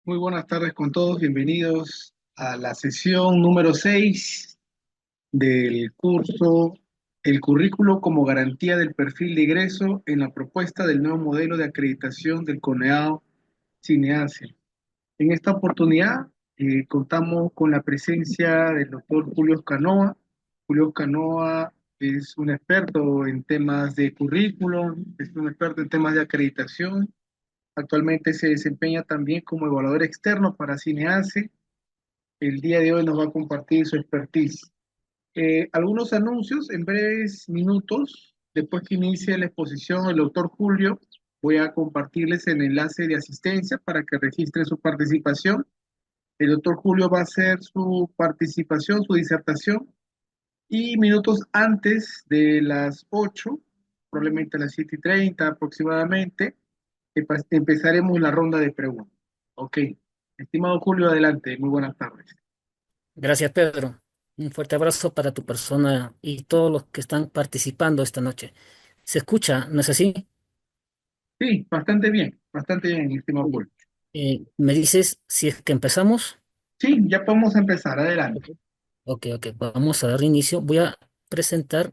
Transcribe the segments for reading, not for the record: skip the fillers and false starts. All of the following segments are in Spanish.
Muy buenas tardes con todos, bienvenidos a la sesión número 6 del curso El currículo como garantía del perfil de ingreso en la propuesta del nuevo modelo de acreditación del CONEAO Cinease. En esta oportunidad contamos con la presencia del doctor Julio Canoa. Julio Canoa es un experto en temas de currículum, es un experto en temas de acreditación. Actualmente se desempeña también como evaluador externo para Cinease. El día de hoy nos va a compartir su expertise. Algunos anuncios en breves minutos. Después que inicie la exposición el doctor Julio, voy a compartirles el enlace de asistencia para que registren su participación. El doctor Julio va a hacer su participación, su disertación, y minutos antes de las 8, probablemente a las 7:30 aproximadamente, empezaremos la ronda de preguntas. Ok, estimado Julio, adelante, muy buenas tardes. Gracias, Pedro. Un fuerte abrazo para tu persona y todos los que están participando esta noche. ¿Se escucha? ¿No es así? Sí, bastante bien, estimado Muy bien. Julio. ¿Me dices si es que empezamos? Sí, ya podemos empezar, Ok, adelante. ok. Vamos a dar inicio. Voy a presentar.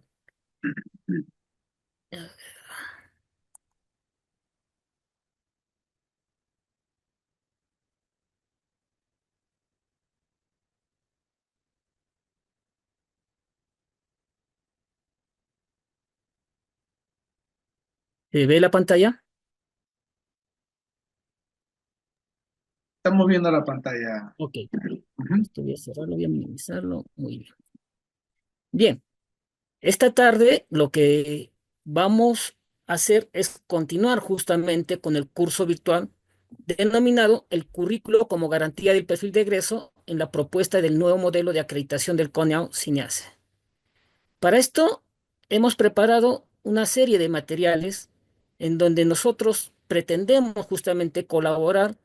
¿Se ve la pantalla? Estamos viendo la pantalla. Ok. Ujú. Esto voy a cerrarlo, voy a minimizarlo. Muy bien. Bien. Esta tarde lo que vamos a hacer es continuar justamente con el curso virtual denominado el currículo como garantía del perfil de egreso en la propuesta del nuevo modelo de acreditación del CONEAO Cinease. Para esto hemos preparado una serie de materiales en donde nosotros pretendemos justamente colaborar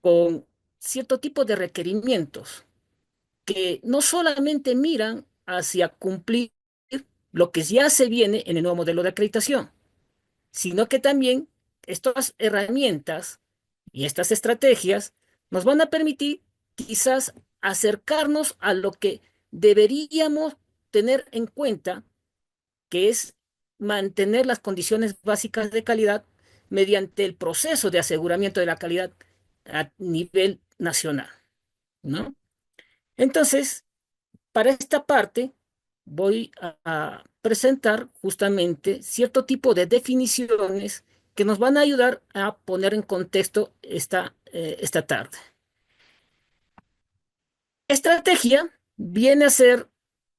con cierto tipo de requerimientos que no solamente miran hacia cumplir lo que ya se viene en el nuevo modelo de acreditación, sino que también estas herramientas y estas estrategias nos van a permitir quizás acercarnos a lo que deberíamos tener en cuenta, que es mantener las condiciones básicas de calidad mediante el proceso de aseguramiento de la calidad a nivel nacional, ¿no? Entonces, para esta parte, voy a presentar justamente cierto tipo de definiciones que nos van a ayudar a poner en contexto esta tarde. Estrategia viene a ser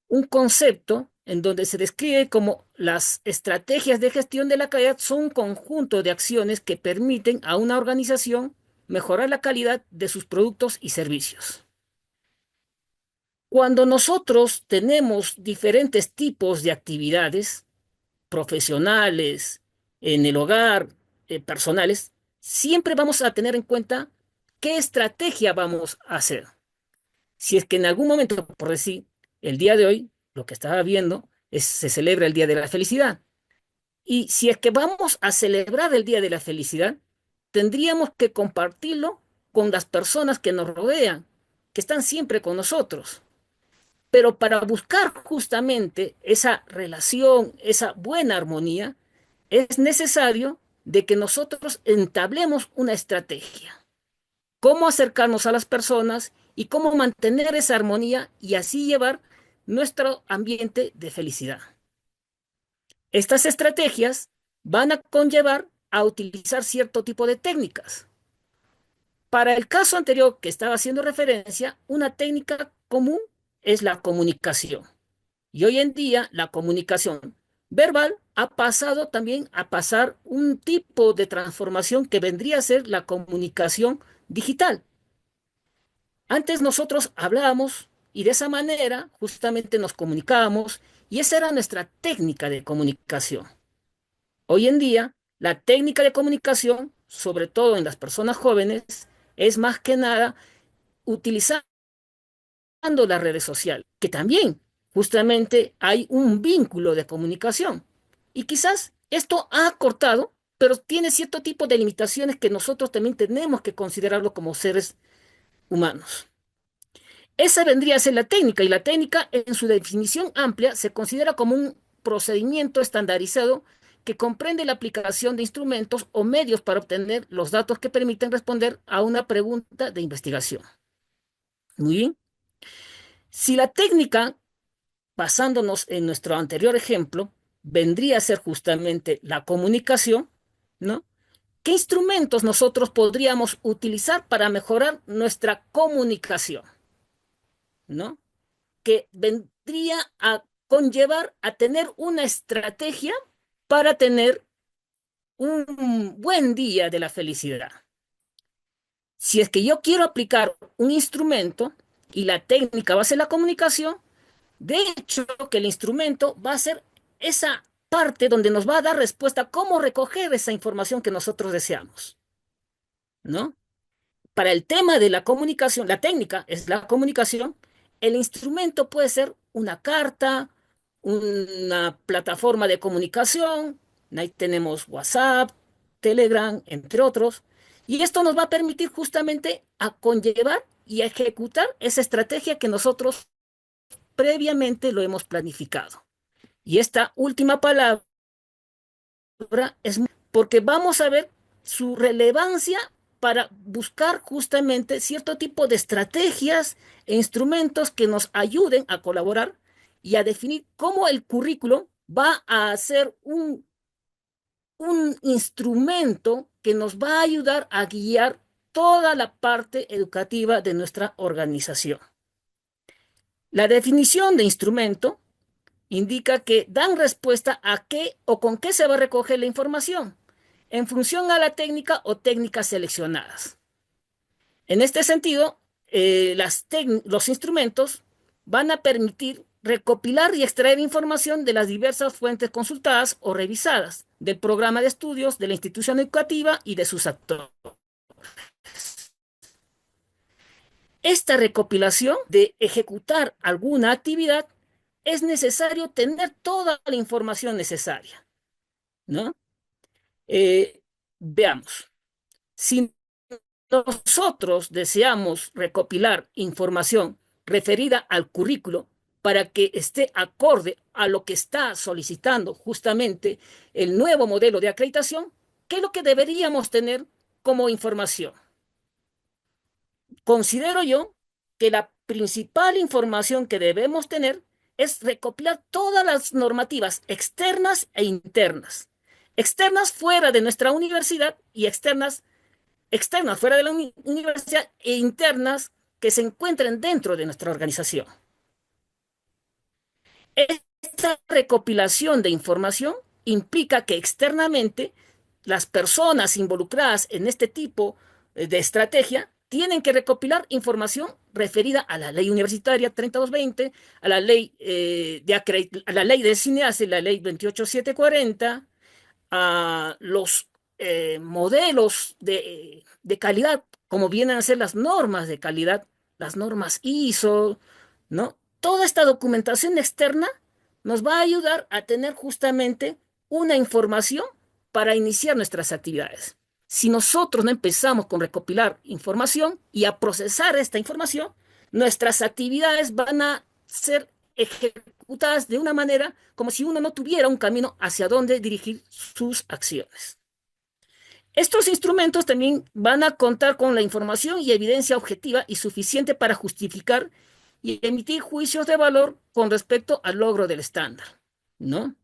un concepto en donde se describe como las estrategias de gestión de la calidad son un conjunto de acciones que permiten a una organización mejorar la calidad de sus productos y servicios. Cuando nosotros tenemos diferentes tipos de actividades profesionales, en el hogar, personales, siempre vamos a tener en cuenta qué estrategia vamos a hacer. Si es que en algún momento, por decir, el día de hoy, lo que estaba viendo es se celebra el Día de la Felicidad. Y si es que vamos a celebrar el Día de la Felicidad, tendríamos que compartirlo con las personas que nos rodean, que están siempre con nosotros. Pero para buscar justamente esa relación, esa buena armonía, es necesario de que nosotros entablemos una estrategia. Cómo acercarnos a las personas y cómo mantener esa armonía y así llevar nuestro ambiente de felicidad. Estas estrategias van a conllevar a utilizar cierto tipo de técnicas. Para el caso anterior que estaba haciendo referencia, una técnica común es la comunicación. Y hoy en día la comunicación verbal ha pasado también a pasar un tipo de transformación que vendría a ser la comunicación digital. Antes nosotros hablábamos y de esa manera justamente nos comunicábamos y esa era nuestra técnica de comunicación. Hoy en día la técnica de comunicación, sobre todo en las personas jóvenes, es más que nada utilizando las redes sociales, que también justamente hay un vínculo de comunicación. Y quizás esto ha acortado, pero tiene cierto tipo de limitaciones que nosotros también tenemos que considerarlo como seres humanos. Esa vendría a ser la técnica, y la técnica en su definición amplia se considera como un procedimiento estandarizado que comprende la aplicación de instrumentos o medios para obtener los datos que permiten responder a una pregunta de investigación. Muy bien. Si la técnica, basándonos en nuestro anterior ejemplo, vendría a ser justamente la comunicación, ¿no? ¿Qué instrumentos nosotros podríamos utilizar para mejorar nuestra comunicación? ¿No? Que vendría a conllevar a tener una estrategia para tener un buen día de la felicidad. Si es que yo quiero aplicar un instrumento y la técnica va a ser la comunicación, de hecho que el instrumento va a ser esa parte donde nos va a dar respuesta a cómo recoger esa información que nosotros deseamos, ¿no? Para el tema de la comunicación, la técnica es la comunicación, el instrumento puede ser una carta, una plataforma de comunicación, ahí tenemos WhatsApp, Telegram, entre otros, y esto nos va a permitir justamente a conllevar y a ejecutar esa estrategia que nosotros previamente lo hemos planificado. Y esta última palabra es porque vamos a ver su relevancia para buscar justamente cierto tipo de estrategias e instrumentos que nos ayuden a colaborar y a definir cómo el currículo va a ser un instrumento que nos va a ayudar a guiar toda la parte educativa de nuestra organización. La definición de instrumento indica que dan respuesta a qué o con qué se va a recoger la información, en función a la técnica o técnicas seleccionadas. En este sentido, los instrumentos van a permitir recopilar y extraer información de las diversas fuentes consultadas o revisadas, del programa de estudios, de la institución educativa y de sus actores. Esta recopilación de ejecutar alguna actividad es necesario tener toda la información necesaria, ¿no? Eh, Veamos, si nosotros deseamos recopilar información referida al currículo para que esté acorde a lo que está solicitando justamente el nuevo modelo de acreditación, ¿qué es lo que deberíamos tener como información? Considero yo que la principal información que debemos tener es recopilar todas las normativas externas e internas. Externas fuera de nuestra universidad y externas fuera de la universidad e internas que se encuentren dentro de nuestra organización. Esta recopilación de información implica que externamente las personas involucradas en este tipo de estrategia tienen que recopilar información referida a la ley universitaria 3220, a la ley, a la ley de CINEASE, la ley 28740, a los modelos de calidad, como vienen a ser las normas de calidad, las normas ISO, ¿no? Toda esta documentación externa nos va a ayudar a tener justamente una información para iniciar nuestras actividades. Si nosotros no empezamos con recopilar información y a procesar esta información, nuestras actividades van a ser ejecutadas de una manera como si uno no tuviera un camino hacia dónde dirigir sus acciones. Estos instrumentos también van a contar con la información y evidencia objetiva y suficiente para justificar y emitir juicios de valor con respecto al logro del estándar, ¿no?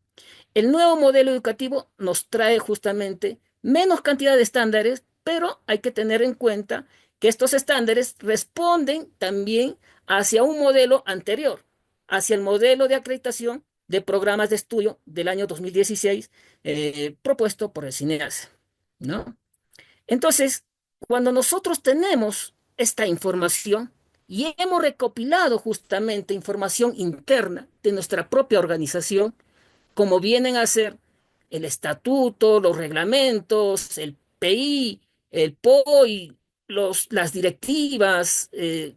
El nuevo modelo educativo nos trae justamente menos cantidad de estándares, pero hay que tener en cuenta que estos estándares responden también hacia un modelo anterior, hacia el modelo de acreditación de programas de estudio del año 2016 propuesto por el CINEAS, ¿no? Entonces, cuando nosotros tenemos esta información y hemos recopilado justamente información interna de nuestra propia organización, como vienen a ser el estatuto, los reglamentos, el PI, el POI, las directivas,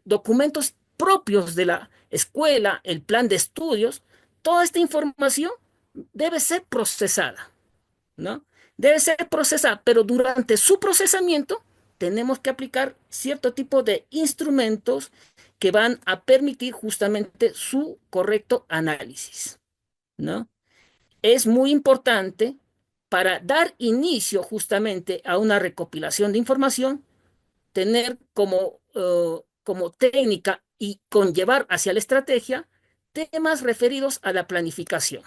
documentos propios de la escuela, el plan de estudios, toda esta información debe ser procesada, ¿no? debe ser procesada, pero durante su procesamiento tenemos que aplicar cierto tipo de instrumentos que van a permitir justamente su correcto análisis, ¿no? Es muy importante para dar inicio justamente a una recopilación de información, tener como técnica y conllevar hacia la estrategia temas referidos a la planificación.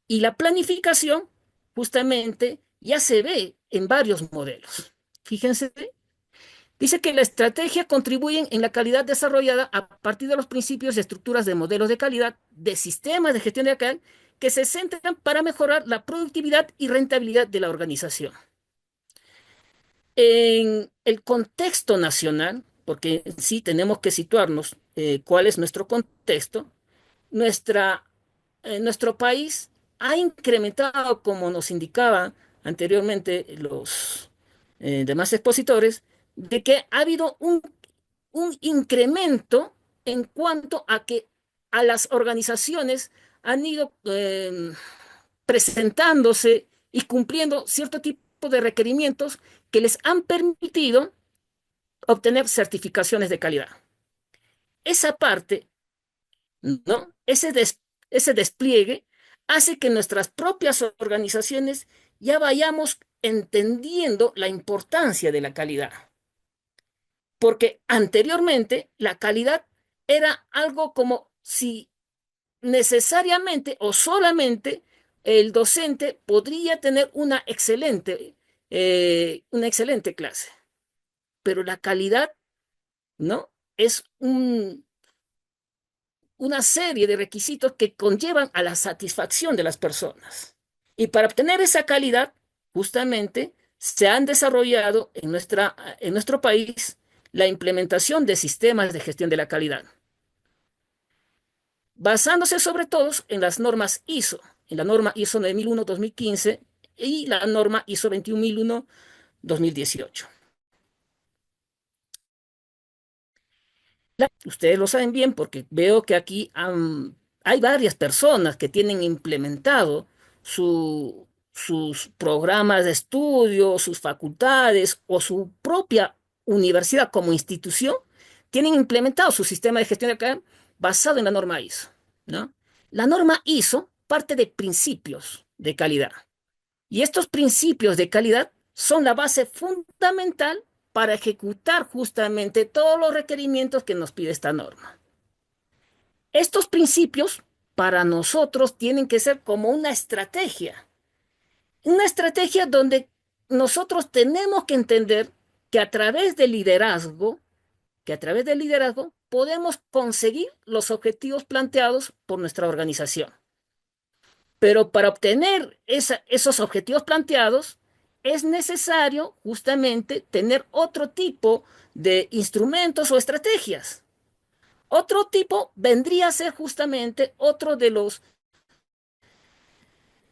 Y la planificación justamente ya se ve en varios modelos. Fíjense, dice que la estrategia contribuye en la calidad desarrollada a partir de los principios y estructuras de modelos de calidad, de sistemas de gestión de calidad que se centran para mejorar la productividad y rentabilidad de la organización. En el contexto nacional, porque sí tenemos que situarnos cuál es nuestro contexto, nuestra, nuestro país ha incrementado, como nos indicaban anteriormente los demás expositores, de que ha habido un incremento en cuanto a que a las organizaciones han ido presentándose y cumpliendo cierto tipo de requerimientos que les han permitido obtener certificaciones de calidad. Esa parte, ¿no? Ese despliegue hace que nuestras propias organizaciones ya vayamos entendiendo la importancia de la calidad, porque anteriormente la calidad era algo como si necesariamente o solamente el docente podría tener una excelente clase, pero la calidad, ¿no? Es una serie de requisitos que conllevan a la satisfacción de las personas. Y para obtener esa calidad, justamente, se han desarrollado en nuestro país la implementación de sistemas de gestión de la calidad, basándose sobre todo en las normas ISO, en la norma ISO 9001-2015 y la norma ISO 21001-2018. Ustedes lo saben bien porque veo que aquí hay varias personas que tienen implementado sus programas de estudio, sus facultades o su propia universidad como institución, tienen implementado su sistema de gestión de calidad basado en la norma ISO, ¿no? La norma ISO parte de principios de calidad. Y estos principios de calidad son la base fundamental para ejecutar justamente todos los requerimientos que nos pide esta norma. Estos principios para nosotros tienen que ser como una estrategia donde nosotros tenemos que entender que a través del liderazgo, podemos conseguir los objetivos planteados por nuestra organización. Pero para obtener esos objetivos planteados es necesario justamente tener otro tipo de instrumentos o estrategias. Otro tipo vendría a ser justamente otro de los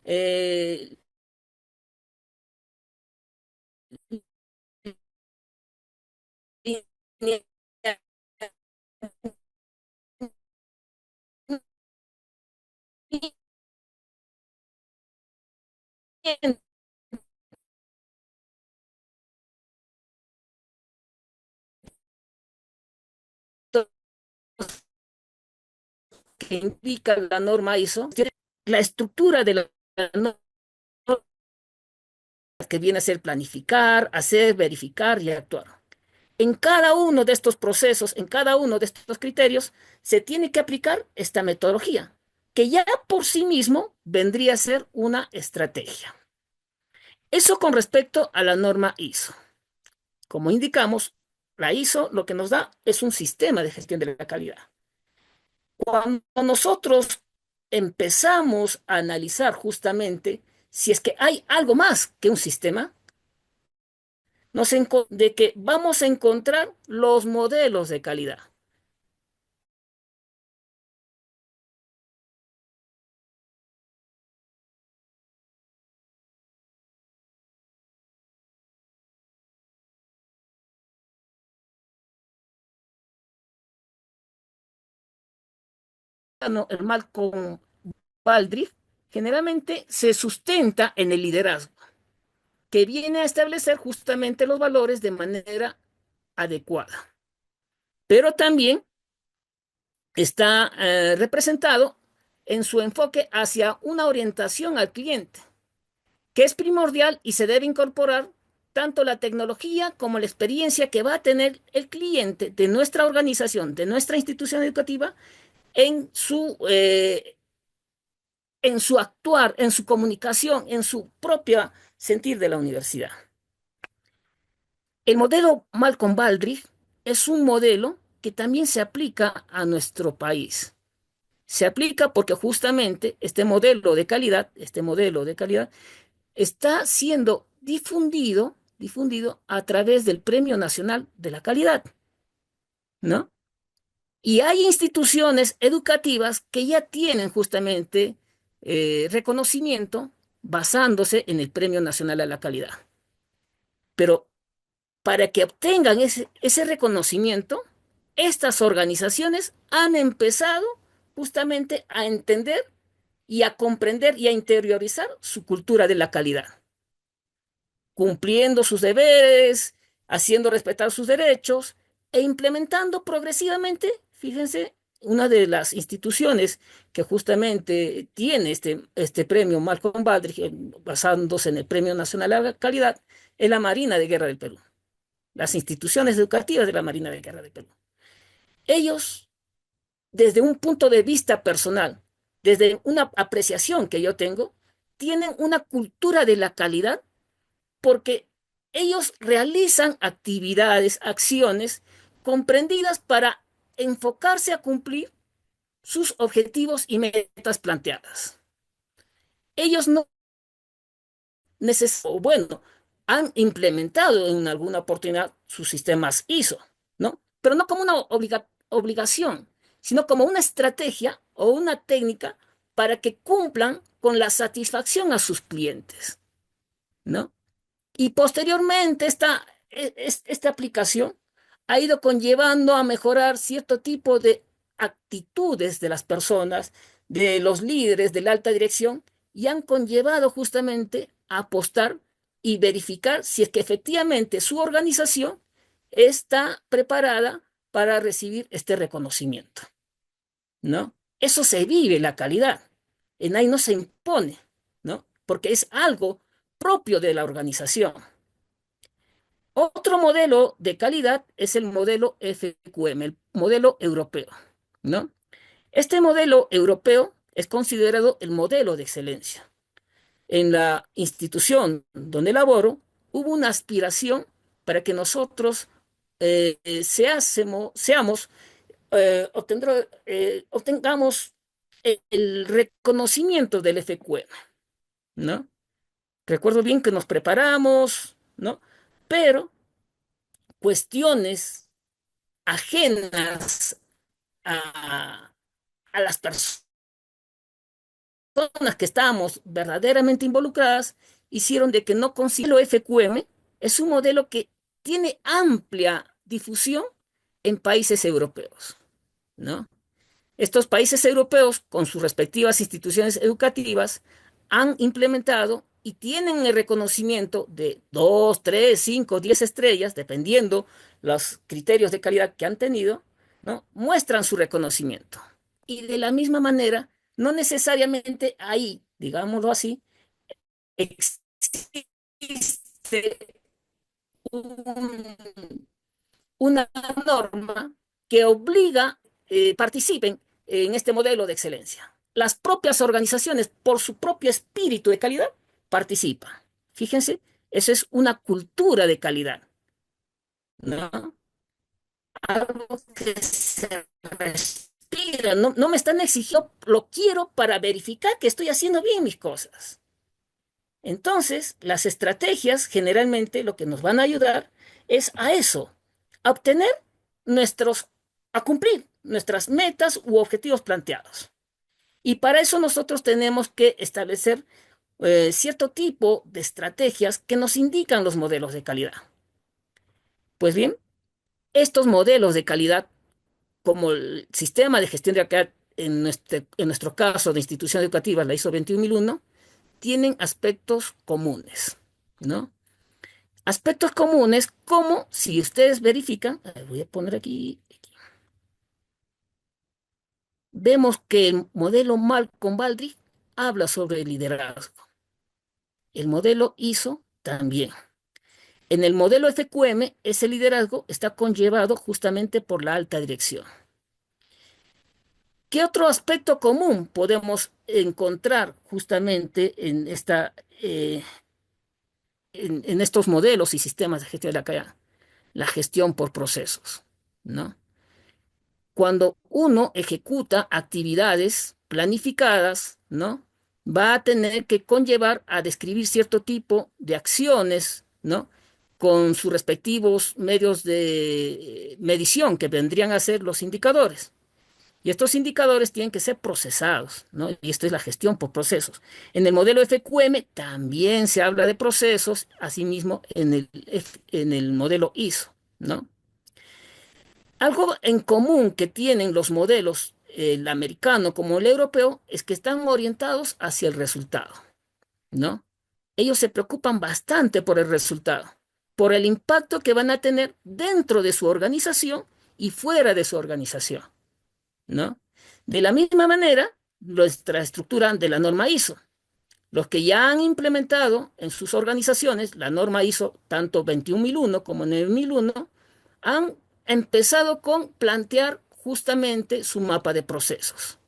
eh, que indica la norma ISO, la estructura de la norma que viene a ser planificar, hacer, verificar y actuar. En cada uno de estos procesos, en cada uno de estos criterios, se tiene que aplicar esta metodología, que ya por sí mismo vendría a ser una estrategia. Eso con respecto a la norma ISO. Como indicamos, la ISO lo que nos da es un sistema de gestión de la calidad. Cuando nosotros empezamos a analizar justamente si es que hay algo más que un sistema, de que vamos a encontrar los modelos de calidad. El Malcolm Baldrige generalmente se sustenta en el liderazgo. que viene a establecer justamente los valores de manera adecuada. Pero también está representado en su enfoque hacia una orientación al cliente, que es primordial y se debe incorporar tanto la tecnología como la experiencia que va a tener el cliente de nuestra organización, de nuestra institución educativa, en su actuar, en su comunicación, en su propio sentir de la universidad. El modelo Malcolm Baldrige es un modelo que también se aplica a nuestro país. Se aplica porque justamente este modelo de calidad está siendo difundido a través del Premio Nacional de la Calidad, ¿no? Y hay instituciones educativas que ya tienen justamente reconocimiento basándose en el Premio Nacional a la Calidad. Pero para que obtengan ese reconocimiento, estas organizaciones han empezado justamente a entender y a comprender y a interiorizar su cultura de la calidad, cumpliendo sus deberes, haciendo respetar sus derechos e implementando progresivamente, fíjense, una de las instituciones que justamente tiene este premio Malcolm Baldrige, basándose en el Premio Nacional a la Calidad, es la Marina de Guerra del Perú, las instituciones educativas de la Marina de Guerra del Perú. Ellos, desde un punto de vista personal, desde una apreciación que yo tengo, tienen una cultura de la calidad porque ellos realizan actividades, acciones comprendidas para enfocarse a cumplir sus objetivos y metas planteadas. Ellos no necesitan, bueno, han implementado en alguna oportunidad sus sistemas ISO, ¿no? Pero no como una obligación, sino como una estrategia o una técnica para que cumplan con la satisfacción a sus clientes, ¿no? Y posteriormente esta aplicación ha ido conllevando a mejorar cierto tipo de actitudes de las personas, de los líderes de la alta dirección, y han conllevado justamente a apostar y verificar si es que efectivamente su organización está preparada para recibir este reconocimiento, ¿no? Eso se vive la calidad. En ahí no se impone, ¿no? Porque es algo propio de la organización. Otro modelo de calidad es el modelo FQM, el modelo europeo, ¿no? Este modelo europeo es considerado el modelo de excelencia. En la institución donde laboro, hubo una aspiración para que nosotros seamos, obtengamos el reconocimiento del FQM, ¿no? Recuerdo bien que nos preparamos, ¿no? Pero cuestiones ajenas a, a las personas que estábamos verdaderamente involucradas, hicieron de que no consiga el FQM. Es un modelo que tiene amplia difusión en países europeos, ¿no? Estos países europeos, con sus respectivas instituciones educativas, han implementado y tienen el reconocimiento de 2, 3, 5, 10 estrellas, dependiendo los criterios de calidad que han tenido, ¿no? Muestran su reconocimiento. Y de la misma manera, no necesariamente ahí, digámoslo así, existe un, una norma que obliga, participen en este modelo de excelencia. Las propias organizaciones, por su propio espíritu de calidad, participan. Fíjense, eso es una cultura de calidad, ¿no? Algo que se respira. No, no me están exigiendo, lo quiero para verificar que estoy haciendo bien mis cosas. Entonces, las estrategias generalmente lo que nos van a ayudar es a eso, a obtener a cumplir nuestras metas u objetivos planteados. Y para eso nosotros tenemos que establecer cierto tipo de estrategias que nos indican los modelos de calidad. Pues bien, estos modelos de calidad, como el sistema de gestión de calidad en nuestro caso de institución educativa, la ISO 21001, tienen aspectos comunes, ¿no? Aspectos comunes, como si ustedes verifican, a ver, voy a poner aquí, vemos que el modelo Malcolm-Baldrige habla sobre el liderazgo. El modelo ISO también. En el modelo FQM, ese liderazgo está conllevado justamente por la alta dirección. ¿Qué otro aspecto común podemos encontrar justamente en estos modelos y sistemas de gestión de la calidad? La gestión por procesos, ¿no? Cuando uno ejecuta actividades planificadas, ¿no? Va a tener que conllevar a describir cierto tipo de acciones, ¿no? Con sus respectivos medios de medición que vendrían a ser los indicadores. Y estos indicadores tienen que ser procesados, ¿no? Y esto es la gestión por procesos. En el modelo FQM también se habla de procesos, asimismo en el modelo ISO, ¿no? Algo en común que tienen los modelos, el americano como el europeo, es que están orientados hacia el resultado, ¿no? Ellos se preocupan bastante por el resultado, por el impacto que van a tener dentro de su organización y fuera de su organización, ¿no? De la misma manera, nuestra estructura de la norma ISO. Los que ya han implementado en sus organizaciones la norma ISO, tanto 21001 como 9001, han empezado con plantear justamente su mapa de procesos.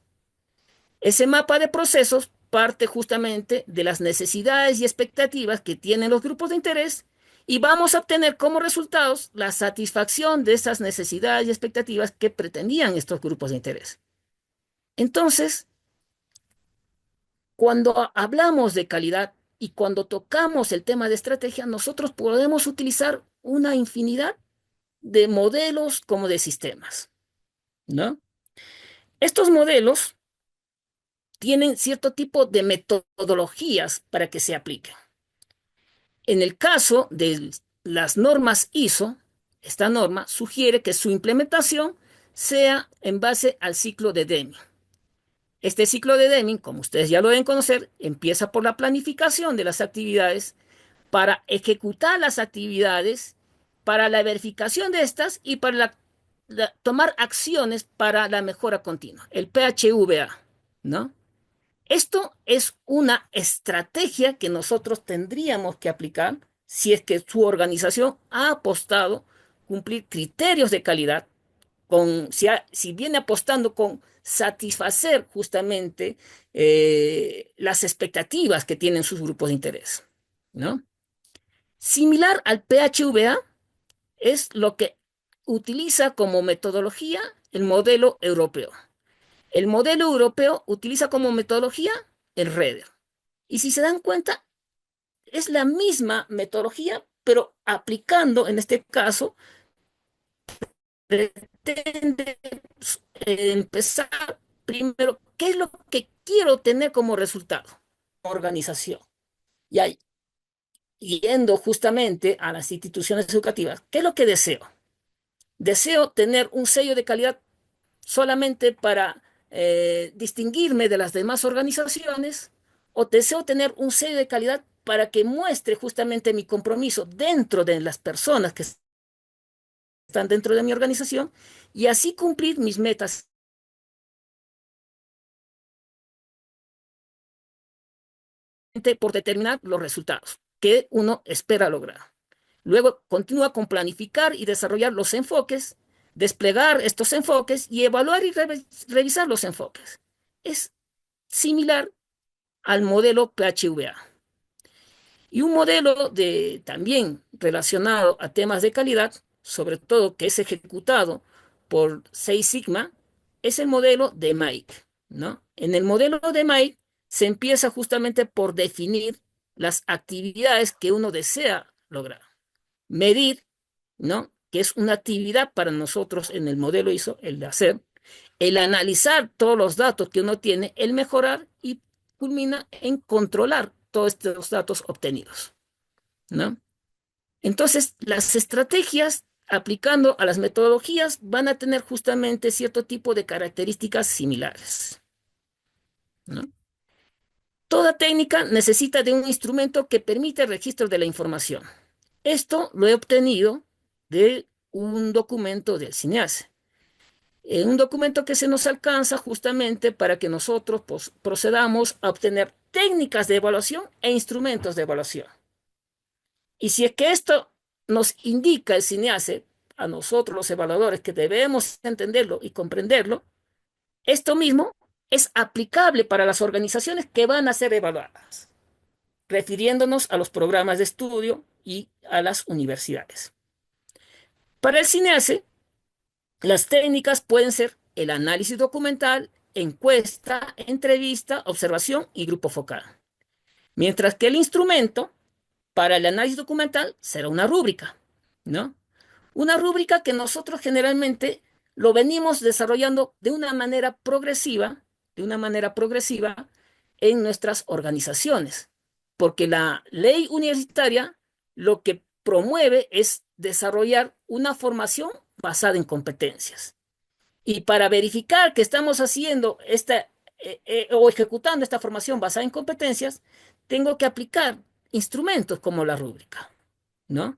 Ese mapa de procesos parte justamente de las necesidades y expectativas que tienen los grupos de interés y vamos a obtener como resultados la satisfacción de esas necesidades y expectativas que pretendían estos grupos de interés. Entonces, cuando hablamos de calidad y cuando tocamos el tema de estrategia, nosotros podemos utilizar una infinidad de modelos como de sistemas, ¿no? Estos modelos tienen cierto tipo de metodologías para que se apliquen. En el caso de las normas ISO, esta norma sugiere que su implementación sea en base al ciclo de Deming. Este ciclo de Deming, como ustedes ya lo deben conocer, empieza por la planificación de las actividades para ejecutar las actividades, para la verificación de estas y para tomar acciones para la mejora continua, el PHVA, ¿no? Esto es una estrategia que nosotros tendríamos que aplicar si es que su organización ha apostado cumplir criterios de calidad, si viene apostando con satisfacer justamente las expectativas que tienen sus grupos de interés, ¿no? Similar al PHVA es lo que utiliza como metodología el modelo europeo. El modelo europeo utiliza como metodología el REDER. Y si se dan cuenta, es la misma metodología, pero aplicando, en este caso, pretende empezar primero, ¿qué es lo que quiero tener como resultado? Organización. Y ahí, yendo justamente a las instituciones educativas, ¿qué es lo que deseo? Deseo tener un sello de calidad solamente para distinguirme de las demás organizaciones o deseo tener un sello de calidad para que muestre justamente mi compromiso dentro de las personas que están dentro de mi organización y así cumplir mis metas por determinar los resultados que uno espera lograr. Luego continúa con planificar y desarrollar los enfoques, desplegar estos enfoques y evaluar y revisar los enfoques. Es similar al modelo PHVA. Y un modelo también relacionado a temas de calidad, sobre todo que es ejecutado por Six Sigma, es el modelo de Mike, ¿no? En el modelo de Mike se empieza justamente por definir las actividades que uno desea lograr. Medir, ¿no? Que es una actividad para nosotros en el modelo ISO, el de hacer, el analizar todos los datos que uno tiene, el mejorar y culmina en controlar todos estos datos obtenidos, ¿no? Entonces, las estrategias aplicando a las metodologías van a tener justamente cierto tipo de características similares, ¿no? Toda técnica necesita de un instrumento que permite el registro de la información. Esto lo he obtenido de un documento del CINEASE. Un documento que se nos alcanza justamente para que nosotros pues, procedamos a obtener técnicas de evaluación e instrumentos de evaluación. Y si es que esto nos indica el CINEASE, a nosotros los evaluadores, que debemos entenderlo y comprenderlo, esto mismo es aplicable para las organizaciones que van a ser evaluadas, refiriéndonos a los programas de estudio y a las universidades. Para el CINEASE, las técnicas pueden ser el análisis documental, encuesta, entrevista, observación y grupo focal. Mientras que el instrumento para el análisis documental será una rúbrica, ¿no? Una rúbrica que nosotros generalmente lo venimos desarrollando de una manera progresiva en nuestras organizaciones, porque la ley universitaria lo que promueve es desarrollar una formación basada en competencias. Y para verificar que estamos haciendo o ejecutando esta formación basada en competencias, tengo que aplicar instrumentos como la rúbrica, ¿no?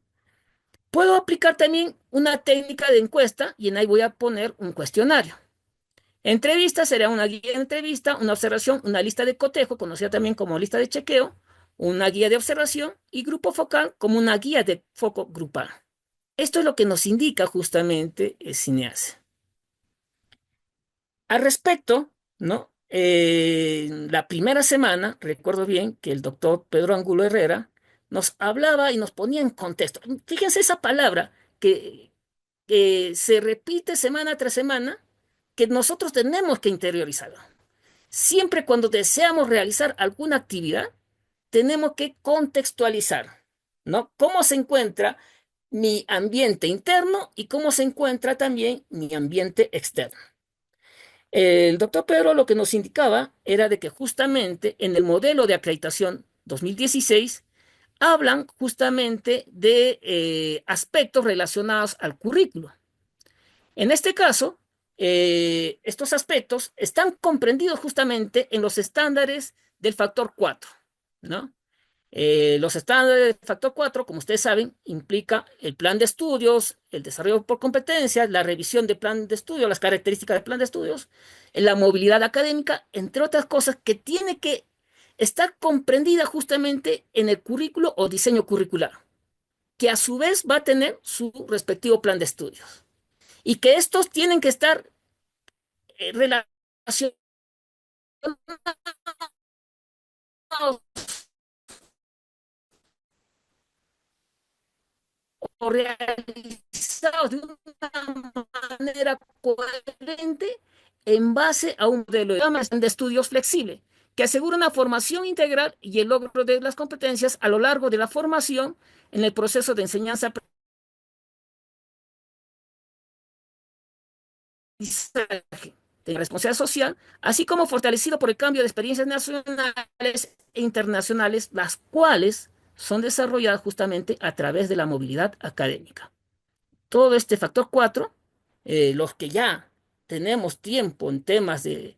Puedo aplicar también una técnica de encuesta y en ahí voy a poner un cuestionario. Entrevista será una guía de entrevista, una observación, una lista de cotejo, conocida también como lista de chequeo, una guía de observación y grupo focal como una guía de foco grupal. Esto es lo que nos indica justamente el CINEASE. Al respecto, ¿no? La primera semana, recuerdo bien que el doctor Pedro Angulo Herrera nos hablaba y nos ponía en contexto. Fíjense esa palabra que se repite semana tras semana, que nosotros tenemos que interiorizar. Siempre cuando deseamos realizar alguna actividad, tenemos que contextualizar, ¿no? ¿Cómo se encuentra mi ambiente interno y cómo se encuentra también mi ambiente externo? El doctor Pedro lo que nos indicaba era de que justamente en el modelo de acreditación 2016 hablan justamente de aspectos relacionados al currículo. En este caso, estos aspectos están comprendidos justamente en los estándares del factor 4, ¿no? Los estándares del factor 4, como ustedes saben, implica el plan de estudios, el desarrollo por competencias, la revisión del plan de estudio, las características del plan de estudios, la movilidad académica, entre otras cosas que tiene que estar comprendida justamente en el currículo o diseño curricular, que a su vez va a tener su respectivo plan de estudios y que estos tienen que estar relacionados o realizados de una manera coherente en base a un modelo de estudios flexible que asegura una formación integral y el logro de las competencias a lo largo de la formación en el proceso de enseñanza-aprendizaje de responsabilidad social, así como fortalecido por el cambio de experiencias nacionales e internacionales, las cuales son desarrolladas justamente a través de la movilidad académica. Todo este factor 4, los que ya tenemos tiempo en temas de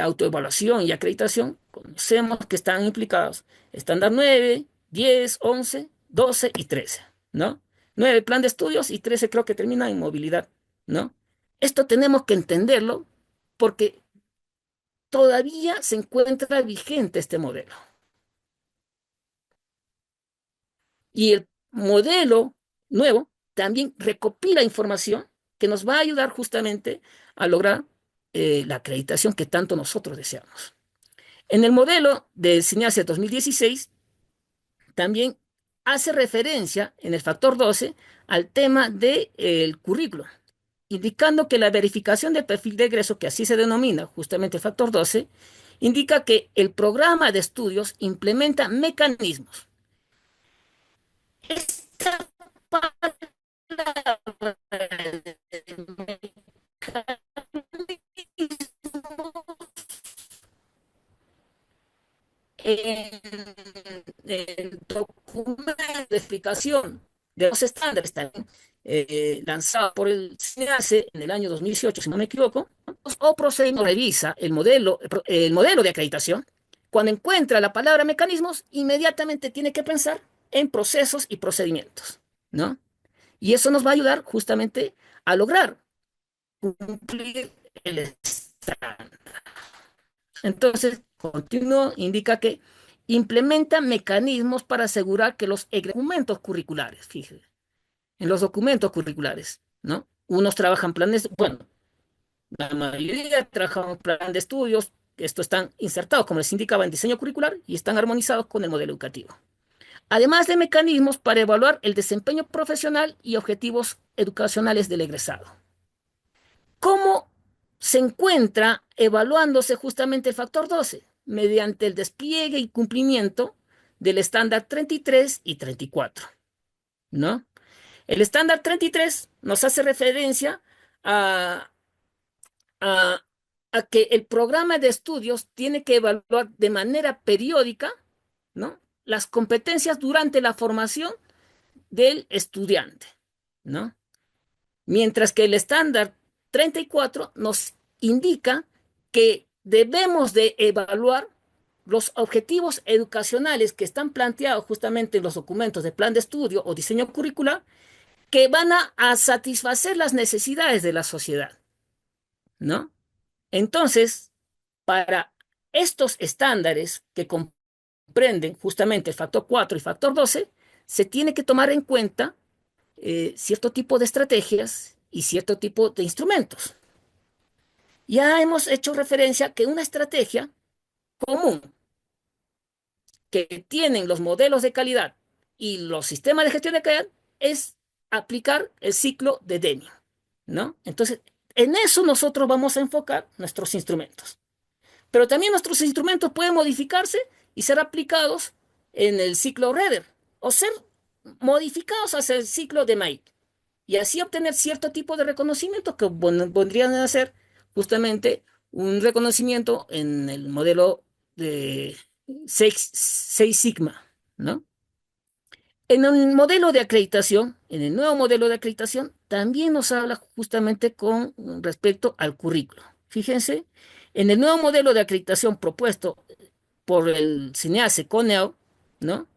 autoevaluación y acreditación, conocemos que están implicados estándar 9, 10, 11, 12 y 13, ¿no? 9 plan de estudios y 13 creo que termina en movilidad, ¿no? Esto tenemos que entenderlo porque todavía se encuentra vigente este modelo. Y el modelo nuevo también recopila información que nos va a ayudar justamente a lograr la acreditación que tanto nosotros deseamos. En el modelo de Cineasia 2016 también hace referencia en el factor 12 al tema del currículo, indicando que la verificación del perfil de egreso, que así se denomina justamente el factor 12, indica que el programa de estudios implementa mecanismos. Esta en el documento de explicación de los estándares también, lanzado por el CINEASE en el año 2018, si no me equivoco, o procedimiento revisa el modelo de acreditación. Cuando encuentra la palabra mecanismos, inmediatamente tiene que pensar en procesos y procedimientos, ¿no? Y eso nos va a ayudar justamente a lograr cumplir el estándar. Entonces, continuo indica que implementa mecanismos para asegurar que los documentos curriculares, fíjese, en los documentos curriculares, ¿no? Unos trabajan planes, bueno, la mayoría trabajan plan de estudios, estos están insertados, como les indicaba, en diseño curricular y están armonizados con el modelo educativo. Además de mecanismos para evaluar el desempeño profesional y objetivos educacionales del egresado. ¿Cómo se encuentra evaluándose justamente el factor 12? Mediante el despliegue y cumplimiento del estándar 33 y 34, ¿no? El estándar 33 nos hace referencia a, a, a que el programa de estudios tiene que evaluar de manera periódica, ¿no?, las competencias durante la formación del estudiante, ¿no? Mientras que el estándar 34 nos indica que debemos de evaluar los objetivos educacionales que están planteados justamente en los documentos de plan de estudio o diseño curricular, que van a satisfacer las necesidades de la sociedad, ¿no? Entonces, para estos estándares que comprenden justamente el factor 4 y factor 12, se tiene que tomar en cuenta cierto tipo de estrategias y cierto tipo de instrumentos. Ya hemos hecho referencia que una estrategia común que tienen los modelos de calidad y los sistemas de gestión de calidad es aplicar el ciclo de Deming, ¿no? Entonces, en eso nosotros vamos a enfocar nuestros instrumentos. Pero también nuestros instrumentos pueden modificarse y ser aplicados en el ciclo Redder o ser modificados hacia el ciclo de Mike y así obtener cierto tipo de reconocimiento que podrían hacer justamente un reconocimiento en el modelo de Seis Sigma, ¿no? En el modelo de acreditación, en el nuevo modelo de acreditación, también nos habla justamente con respecto al currículo. Fíjense, en el nuevo modelo de acreditación propuesto por el CNEACE CONEO, ¿no?,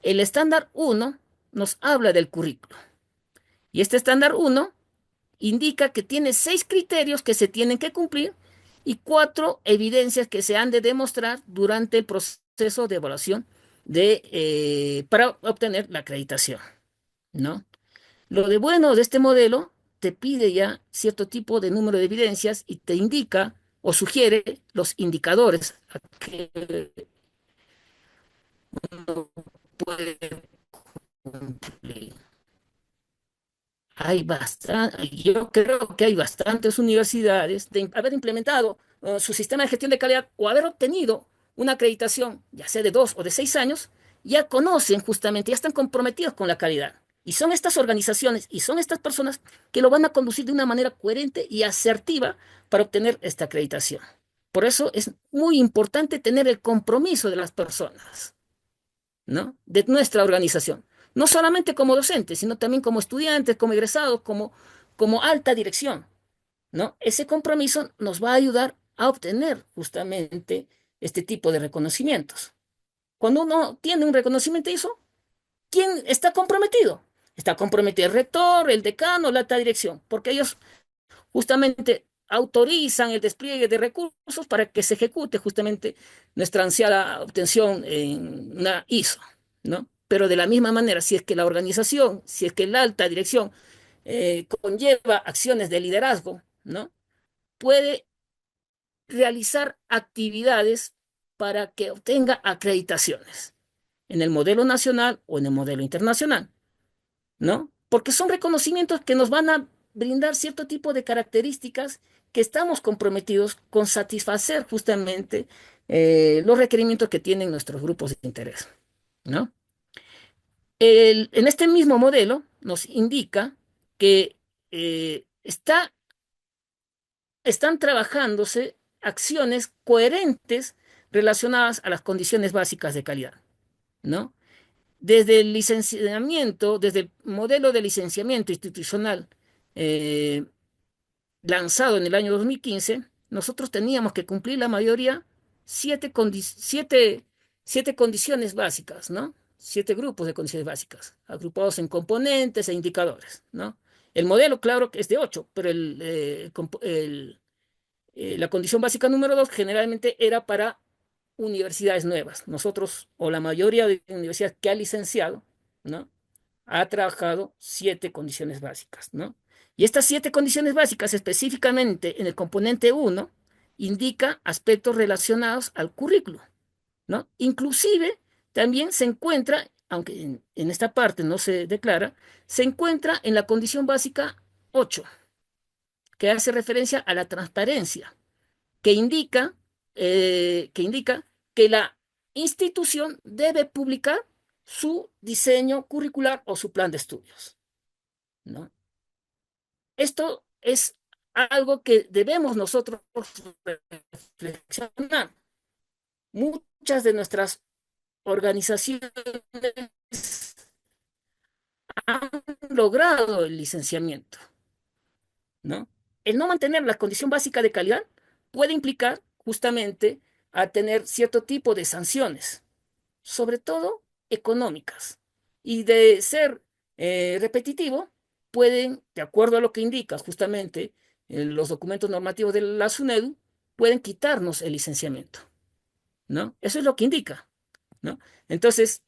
el estándar 1 nos habla del currículo. Y este estándar 1 indica que tiene 6 criterios que se tienen que cumplir y 4 evidencias que se han de demostrar durante el proceso de evaluación para obtener la acreditación, ¿no? Lo de bueno de este modelo te pide ya cierto tipo de número de evidencias y te indica o sugiere los indicadores a que uno puede cumplir. Yo creo que hay bastantes universidades de haber implementado su sistema de gestión de calidad o haber obtenido una acreditación, ya sea de 2 o de 6 años, ya conocen justamente, ya están comprometidos con la calidad. Y son estas organizaciones y son estas personas que lo van a conducir de una manera coherente y asertiva para obtener esta acreditación. Por eso es muy importante tener el compromiso de las personas, ¿no?, de nuestra organización. No solamente como docentes, sino también como estudiantes, como egresados, como alta dirección, ¿no? Ese compromiso nos va a ayudar a obtener justamente este tipo de reconocimientos. Cuando uno tiene un reconocimiento de eso, ¿quién está comprometido? Está comprometido el rector, el decano, la alta dirección, porque ellos justamente autorizan el despliegue de recursos para que se ejecute justamente nuestra ansiada obtención en una ISO, ¿no? Pero de la misma manera, si es que la organización, si es que la alta dirección conlleva acciones de liderazgo, ¿no?, puede realizar actividades para que obtenga acreditaciones en el modelo nacional o en el modelo internacional, ¿no? Porque son reconocimientos que nos van a brindar cierto tipo de características que estamos comprometidos con satisfacer justamente los requerimientos que tienen nuestros grupos de interés, ¿no? En este mismo modelo nos indica que están trabajándose acciones coherentes relacionadas a las condiciones básicas de calidad, ¿no? Desde el licenciamiento, desde el modelo de licenciamiento institucional eh, lanzado en el año 2015, nosotros teníamos que cumplir la mayoría siete, siete condiciones básicas, ¿no? 7 grupos de condiciones básicas, agrupados en componentes e indicadores, ¿no? El modelo, claro, que es de 8, pero la condición básica número 2 generalmente era para universidades nuevas. Nosotros, o la mayoría de universidades que ha licenciado, ¿no? Ha trabajado 7 condiciones básicas, ¿no? Y estas 7 condiciones básicas, específicamente en el componente uno, indica aspectos relacionados al currículo, ¿no? Inclusive también se encuentra, aunque en esta parte no se declara, se encuentra en la condición básica 8, que hace referencia a la transparencia, que indica, que la institución debe publicar su diseño curricular o su plan de estudios, ¿no? Esto es algo que debemos nosotros reflexionar. Muchas de nuestras organizaciones han logrado el licenciamiento, ¿no? El no mantener la condición básica de calidad puede implicar justamente a tener cierto tipo de sanciones, sobre todo económicas. Y de ser repetitivo, pueden, de acuerdo a lo que indica justamente los documentos normativos de la SUNEDU, pueden quitarnos el licenciamiento, ¿no? Eso es lo que indica, ¿no? Entonces,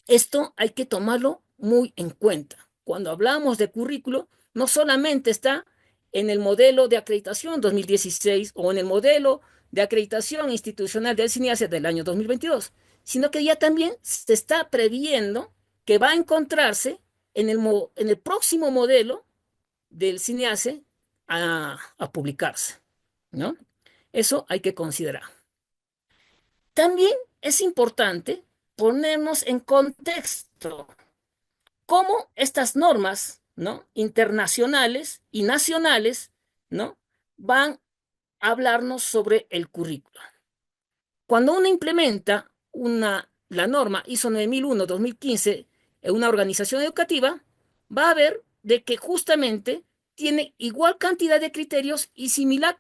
esto hay que tomarlo muy en cuenta. Cuando hablamos de currículo, no solamente está en el modelo de acreditación 2016 o en el modelo de acreditación institucional del CINEACE del año 2022, sino que ya también se está previendo que va a encontrarse en el próximo modelo del CINEACE a publicarse, ¿no? Eso hay que considerar. También es importante ponernos en contexto cómo estas normas, ¿no? Internacionales y nacionales, ¿no? Van a hablarnos sobre el currículo. Cuando uno implementa la norma ISO 9001-2015 en una organización educativa, va a ver de que justamente tiene igual cantidad de criterios y similar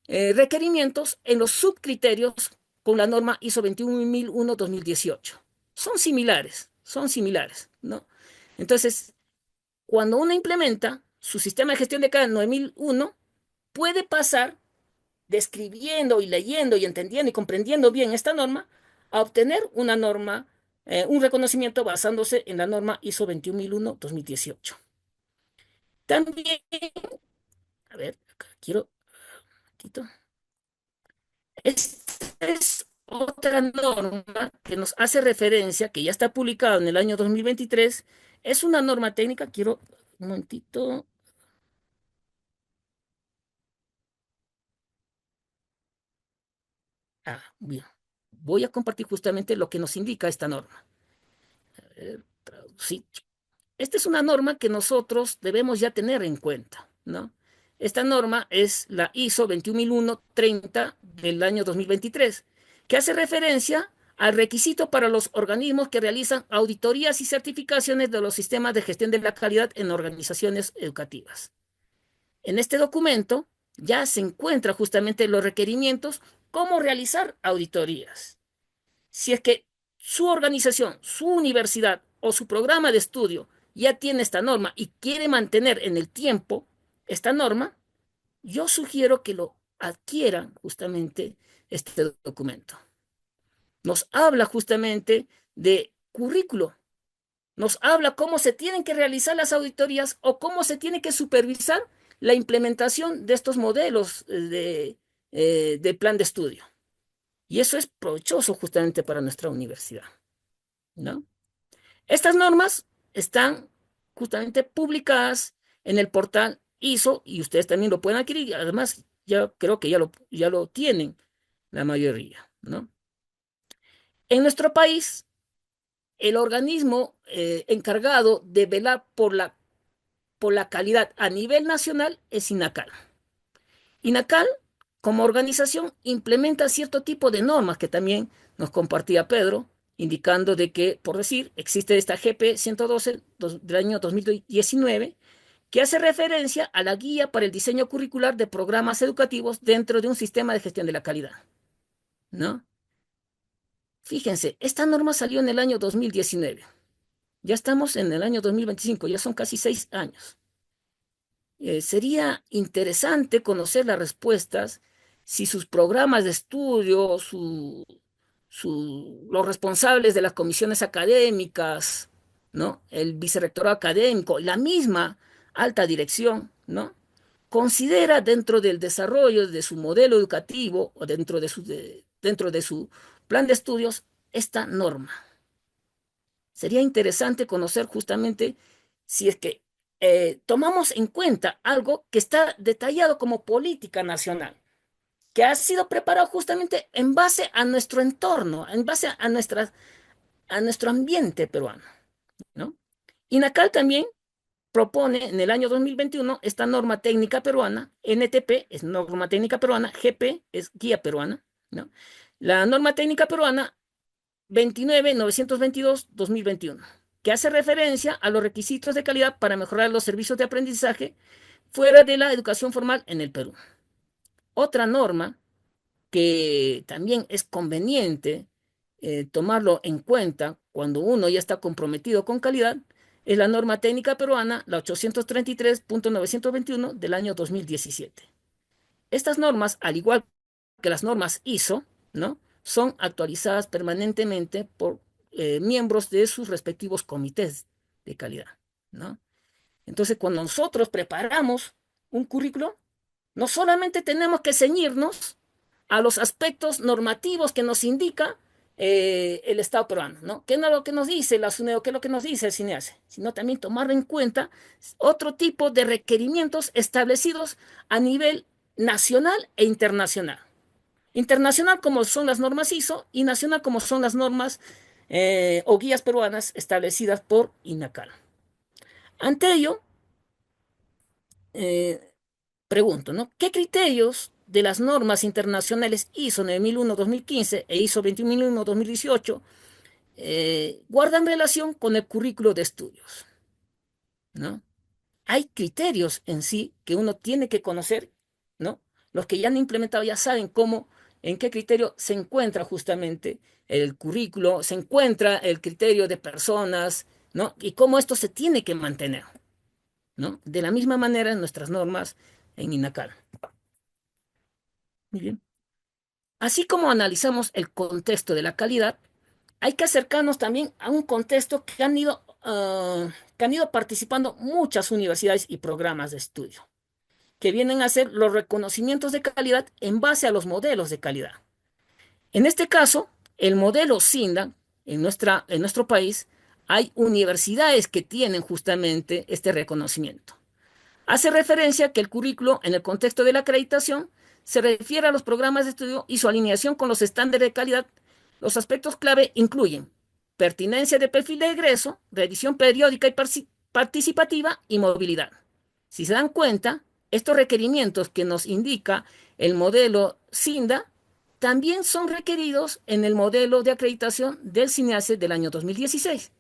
requerimientos en los subcriterios con la norma ISO 21001-2018. Son similares, ¿no? Entonces, cuando uno implementa su sistema de gestión de calidad 9001, puede pasar describiendo y leyendo y entendiendo y comprendiendo bien esta norma a obtener una norma, un reconocimiento basándose en la norma ISO 21001-2018. También, a ver, acá quiero, quito. Esta es otra norma que nos hace referencia, que ya está publicada en el año 2023. Es una norma técnica, quiero un momentito. Bien. Voy a compartir justamente lo que nos indica esta norma. A ver, traducir. Esta es una norma que nosotros debemos ya tener en cuenta, ¿no? Esta norma es la ISO 21001-30 del año 2023, que hace referencia al requisito para los organismos que realizan auditorías y certificaciones de los sistemas de gestión de la calidad en organizaciones educativas. En este documento ya se encuentran justamente los requerimientos, cómo realizar auditorías. Si es que su organización, su universidad o su programa de estudio ya tiene esta norma y quiere mantener en el tiempo esta norma, yo sugiero que lo adquieran justamente este documento. Nos habla justamente de currículo, nos habla cómo se tienen que realizar las auditorías o cómo se tiene que supervisar la implementación de estos modelos de plan de estudio. Y eso es provechoso justamente para nuestra universidad, ¿no? Estas normas están justamente publicadas en el portal ISO y ustedes también lo pueden adquirir. Además, ya creo que ya lo tienen la mayoría, ¿no? En nuestro país, el organismo encargado de velar por la calidad a nivel nacional es INACAL. INACAL, como organización, implementa cierto tipo de normas que también nos compartía Pedro, indicando de que, por decir, existe esta GP 112 del año 2019, que hace referencia a la guía para el diseño curricular de programas educativos dentro de un sistema de gestión de la calidad, ¿no? Fíjense, esta norma salió en el año 2019. Ya estamos en el año 2025, ya son casi 6 años. Sería interesante conocer las respuestas si sus programas de estudio, los responsables de las comisiones académicas, ¿no? El vicerrectorado académico, la misma alta dirección, ¿no? Considera dentro del desarrollo de su modelo educativo o dentro de su plan de estudios esta norma. Sería interesante conocer justamente si es que tomamos en cuenta algo que está detallado como política nacional, que ha sido preparado justamente en base a nuestro entorno, en base a nuestro ambiente peruano, ¿no? INACAL también propone en el año 2021 esta norma técnica peruana, NTP es norma técnica peruana, GP es guía peruana, ¿no? La norma técnica peruana 29.922/2021, que hace referencia a los requisitos de calidad para mejorar los servicios de aprendizaje fuera de la educación formal en el Perú. Otra norma que también es conveniente tomarlo en cuenta cuando uno ya está comprometido con calidad es la norma técnica peruana, la 833.921 del año 2017. Estas normas, al igual que las normas ISO, ¿no? Son actualizadas permanentemente por miembros de sus respectivos comités de calidad, ¿no? Entonces, cuando nosotros preparamos un currículo, no solamente tenemos que ceñirnos a los aspectos normativos que nos indica el Estado peruano, ¿no? ¿Qué es lo que nos dice la SUNEDO? ¿Qué es lo que nos dice el CINEASE? Sino también tomar en cuenta otro tipo de requerimientos establecidos a nivel nacional e internacional. Internacional como son las normas ISO y nacional como son las normas o guías peruanas establecidas por INACAL. Ante ello, eh, pregunto, ¿no? ¿Qué criterios de las normas internacionales ISO 9001-2015 e ISO 21001-2018 guardan relación con el currículo de estudios, ¿no? Hay criterios en sí que uno tiene que conocer, ¿no? Los que ya han implementado ya saben cómo, en qué criterio se encuentra justamente el currículo, se encuentra el criterio de personas, ¿no? Y cómo esto se tiene que mantener, ¿no? De la misma manera en nuestras normas en INACAL. Muy bien. Así como analizamos el contexto de la calidad, hay que acercarnos también a un contexto que han ido participando muchas universidades y programas de estudio, que vienen a ser los reconocimientos de calidad en base a los modelos de calidad. En este caso, el modelo SINDA, en nuestro país, hay universidades que tienen justamente este reconocimiento. Hace referencia que el currículo, en el contexto de la acreditación, se refiere a los programas de estudio y su alineación con los estándares de calidad. Los aspectos clave incluyen pertinencia de perfil de egreso, revisión periódica y participativa y movilidad. Si se dan cuenta, estos requerimientos que nos indica el modelo SINDA también son requeridos en el modelo de acreditación del CINEASE del año 2016.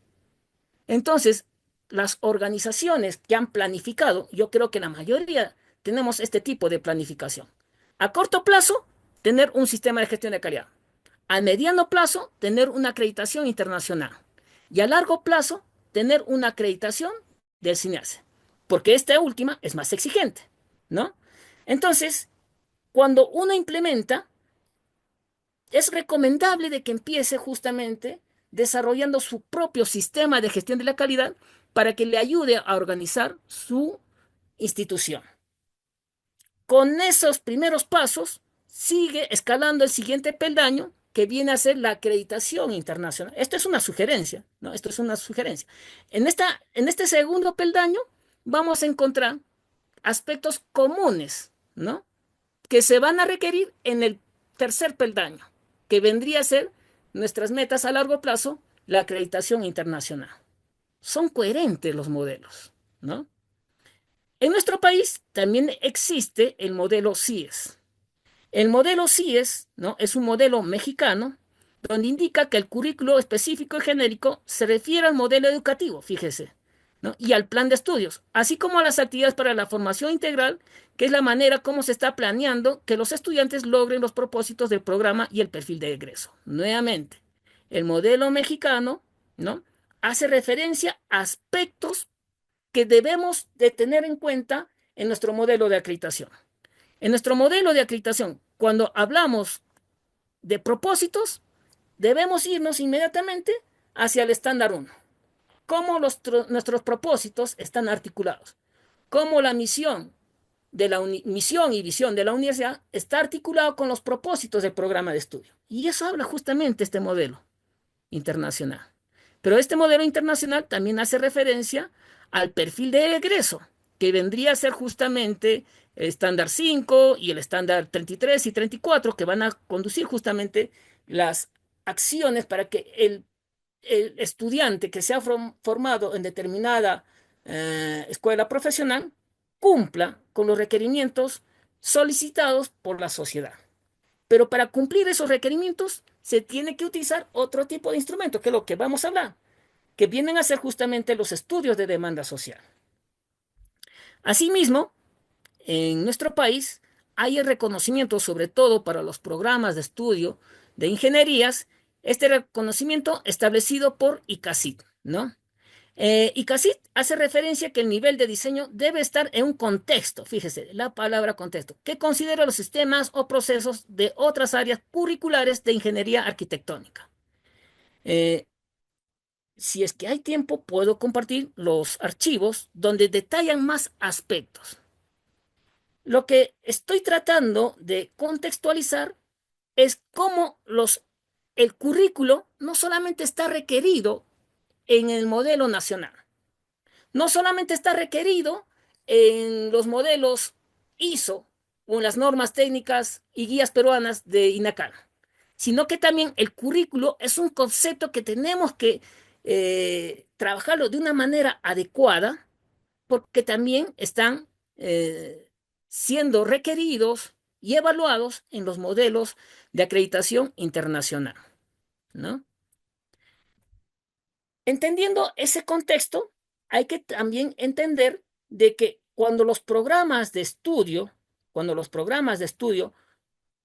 Entonces, las organizaciones que han planificado, yo creo que la mayoría tenemos este tipo de planificación. A corto plazo, tener un sistema de gestión de calidad. A mediano plazo, tener una acreditación internacional. Y a largo plazo, tener una acreditación del CINEASE. Porque esta última es más exigente, ¿no? Entonces, cuando uno implementa, es recomendable de que empiece justamente desarrollando su propio sistema de gestión de la calidad para que le ayude a organizar su institución. Con esos primeros pasos, sigue escalando el siguiente peldaño que viene a ser la acreditación internacional. Esto es una sugerencia, ¿no? Esto es una sugerencia. En este segundo peldaño vamos a encontrar aspectos comunes, ¿no? Que se van a requerir en el tercer peldaño, que vendría a ser nuestras metas a largo plazo, la acreditación internacional. Son coherentes los modelos, ¿no? En nuestro país también existe el modelo CIES. El modelo CIES, ¿no? Es un modelo mexicano donde indica que el currículo específico y genérico se refiere al modelo educativo, fíjese, ¿no? Y al plan de estudios, así como a las actividades para la formación integral, que es la manera como se está planeando que los estudiantes logren los propósitos del programa y el perfil de egreso. Nuevamente, el modelo mexicano, ¿no? Hace referencia a aspectos que debemos de tener en cuenta en nuestro modelo de acreditación. En nuestro modelo de acreditación, cuando hablamos de propósitos, debemos irnos inmediatamente hacia el estándar 1. Cómo nuestros propósitos están articulados, cómo la misión de la misión y visión de la universidad está articulado con los propósitos del programa de estudio. Y eso habla justamente este modelo internacional. Pero este modelo internacional también hace referencia al perfil de egreso, que vendría a ser justamente el estándar 5 y el estándar 33 y 34, que van a conducir justamente las acciones para que el estudiante que se ha formado en determinada escuela profesional cumpla con los requerimientos solicitados por la sociedad. Pero para cumplir esos requerimientos se tiene que utilizar otro tipo de instrumento, que es lo que vamos a hablar, que vienen a ser justamente los estudios de demanda social. Asimismo, en nuestro país hay el reconocimiento, sobre todo para los programas de estudio de ingenierías, este reconocimiento establecido por ICASIT, ¿no? ICASIT hace referencia que el nivel de diseño debe estar en un contexto, fíjese, la palabra contexto, que considera los sistemas o procesos de otras áreas curriculares de ingeniería arquitectónica. Eh, si es que hay tiempo, puedo compartir los archivos donde detallan más aspectos. Lo que estoy tratando de contextualizar es cómo el currículo no solamente está requerido en el modelo nacional, no solamente está requerido en los modelos ISO o en las normas técnicas y guías peruanas de INACAR, sino que también el currículo es un concepto que tenemos que trabajarlo de una manera adecuada porque también están siendo requeridos y evaluados en los modelos de acreditación internacional, ¿no? Entendiendo ese contexto, hay que también entender de que cuando los programas de estudio,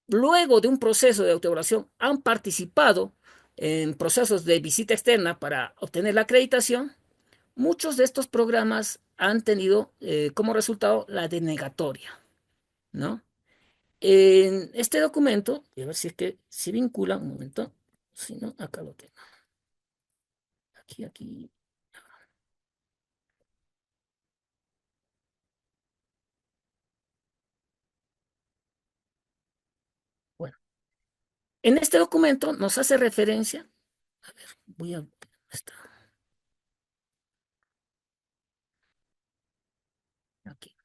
luego de un proceso de autoevaluación, han participado en procesos de visita externa para obtener la acreditación, muchos de estos programas han tenido como resultado la denegatoria, ¿no? En este documento, a ver si es que se vincula, un momento, si no, acá lo tengo. Aquí. Bueno, en este documento nos hace referencia, a ver, está aquí.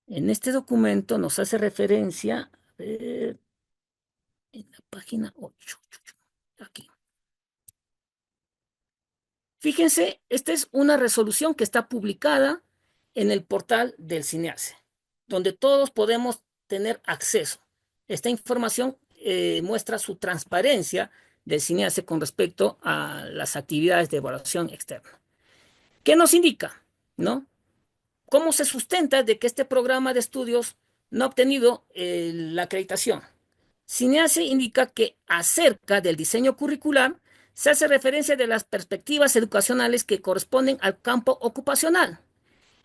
En este documento nos hace referencia, a ver, en la página 8, aquí. Fíjense, esta es una resolución que está publicada en el portal del CINEACE, donde todos podemos tener acceso. Esta información muestra su transparencia del CINEACE con respecto a las actividades de evaluación externa. ¿Qué nos indica? ¿No? ¿Cómo se sustenta de que este programa de estudios no ha obtenido la acreditación? CINEACE indica que acerca del diseño curricular se hace referencia de las perspectivas educacionales que corresponden al campo ocupacional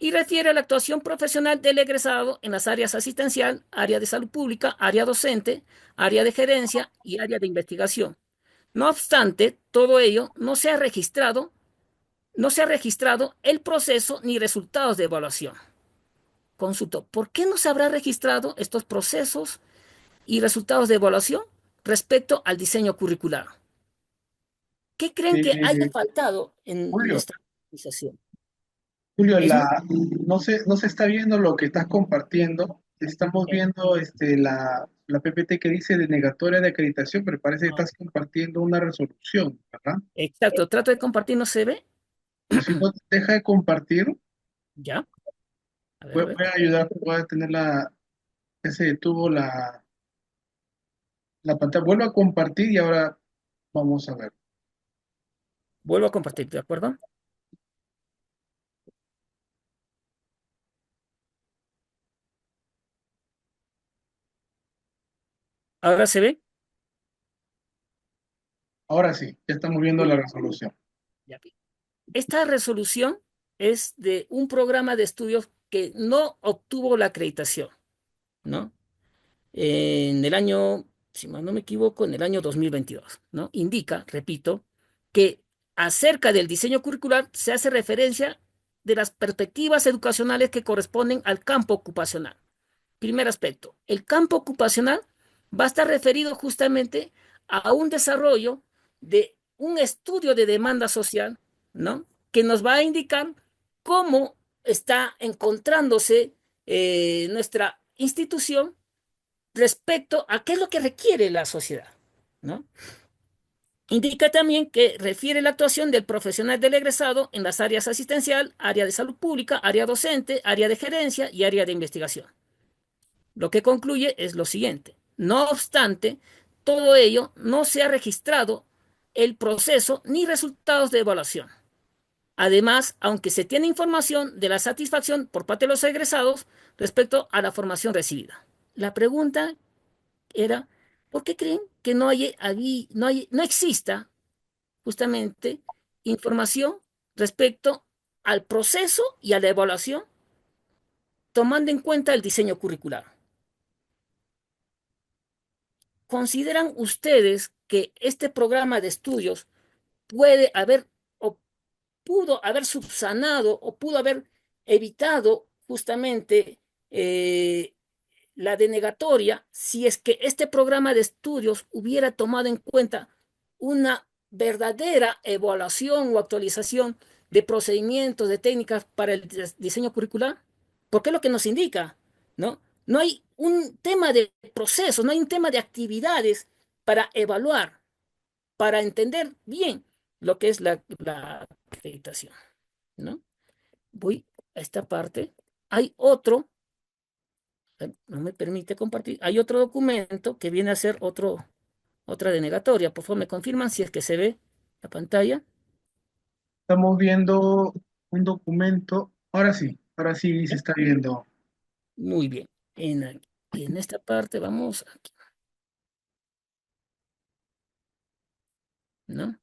y refiere a la actuación profesional del egresado en las áreas asistencial, área de salud pública, área docente, área de gerencia y área de investigación. No obstante, todo ello no se ha registrado el proceso ni resultados de evaluación. Consulto, ¿por qué no se habrá registrado estos procesos y resultados de evaluación respecto al diseño curricular? ¿Qué creen que haya Eh, faltado en Julio, nuestra organización? Julio, Es muy, no se está viendo lo que estás compartiendo. Estamos eh, viendo la PPT que dice denegatoria de acreditación, pero parece que estás compartiendo una resolución, ¿verdad? exacto, trato de compartir, ¿no se ve? Si no te deja de compartir, Ya, a ver, voy a ayudar, voy a tener ya se detuvo la pantalla. Vuelvo a compartir y ahora vamos a ver. vuelvo a compartir, ¿de acuerdo? ¿Ahora se ve? Ahora sí, ya estamos viendo Muy la bien. resolución. Ya. Esta resolución es de un programa de estudios que no obtuvo la acreditación, ¿no? En el año, si mal no me equivoco, en el año 2022, ¿no? Indica, repito, que acerca del diseño curricular se hace referencia de las perspectivas educacionales que corresponden al campo ocupacional. Primer aspecto, el campo ocupacional va a estar referido justamente a un desarrollo de un estudio de demanda social, ¿no? Que nos va a indicar cómo está encontrándose nuestra institución respecto a qué es lo que requiere la sociedad, ¿no? Indica también que refiere la actuación del profesional del egresado en las áreas asistencial, área de salud pública, área docente, área de gerencia y área de investigación. Lo que concluye es lo siguiente. No obstante, todo ello no se ha registrado el proceso ni resultados de evaluación. Además, aunque se tiene información de la satisfacción por parte de los egresados respecto a la formación recibida. La pregunta era, ¿por qué creen que no exista justamente información respecto al proceso y a la evaluación tomando en cuenta el diseño curricular? ¿Consideran ustedes que este programa de estudios puede haber o pudo haber subsanado o pudo haber evitado justamente la denegatoria si es que este programa de estudios hubiera tomado en cuenta una verdadera evaluación o actualización de procedimientos, de técnicas para el diseño curricular? Porque es lo que nos indica, ¿no? No hay un tema de procesos, no hay un tema de actividades para evaluar, para entender bien lo que es la acreditación, ¿no? Voy a esta parte. Hay otro, no me permite compartir, hay otro documento que viene a ser otra denegatoria. Por favor, me confirman si es que se ve la pantalla. Estamos viendo un documento. Ahora sí se ¿Ya? está viendo. Muy bien. En esta parte vamos aquí, ¿no?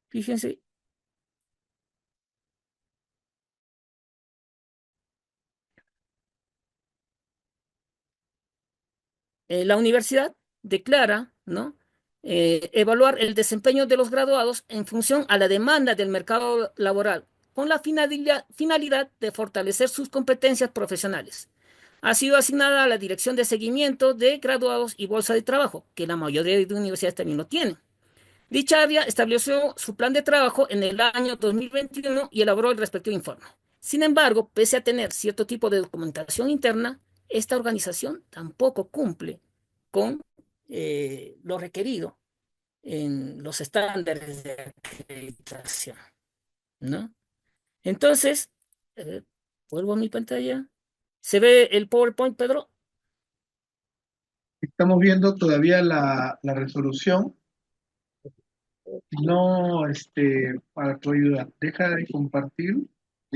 Fíjense, la universidad declara, ¿no? Evaluar el desempeño de los graduados en función a la demanda del mercado laboral, con la finalidad de fortalecer sus competencias profesionales. Ha sido asignada a la Dirección de Seguimiento de Graduados y Bolsa de Trabajo, que la mayoría de universidades también lo tienen. Dicha área estableció su plan de trabajo en el año 2021 y elaboró el respectivo informe. Sin embargo, pese a tener cierto tipo de documentación interna, esta organización tampoco cumple con lo requerido en los estándares de acreditación, ¿no? Entonces, eh, vuelvo a mi pantalla. ¿Se ve el PowerPoint, Pedro? Estamos viendo todavía la resolución. No, para tu ayuda, deja de compartir.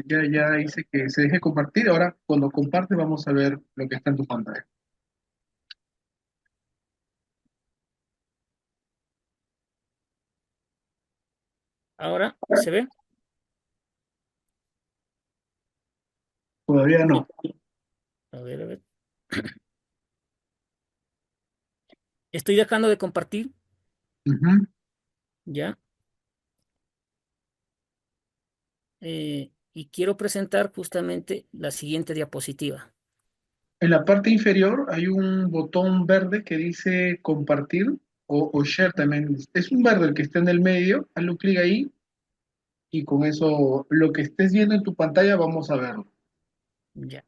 Ya dice que se deje compartir. Ahora, cuando comparte, vamos a ver lo que está en tu pantalla. Ahora, ¿se ve? Todavía Bien. no. A ver, a ver. Estoy dejando de compartir, Ujú. ¿ya? Y quiero presentar justamente la siguiente diapositiva. En la parte inferior hay un botón verde que dice compartir o share también. Es un verde el que está en el medio. Hazle un clic ahí y con eso lo que estés viendo en tu pantalla vamos a verlo. Ya.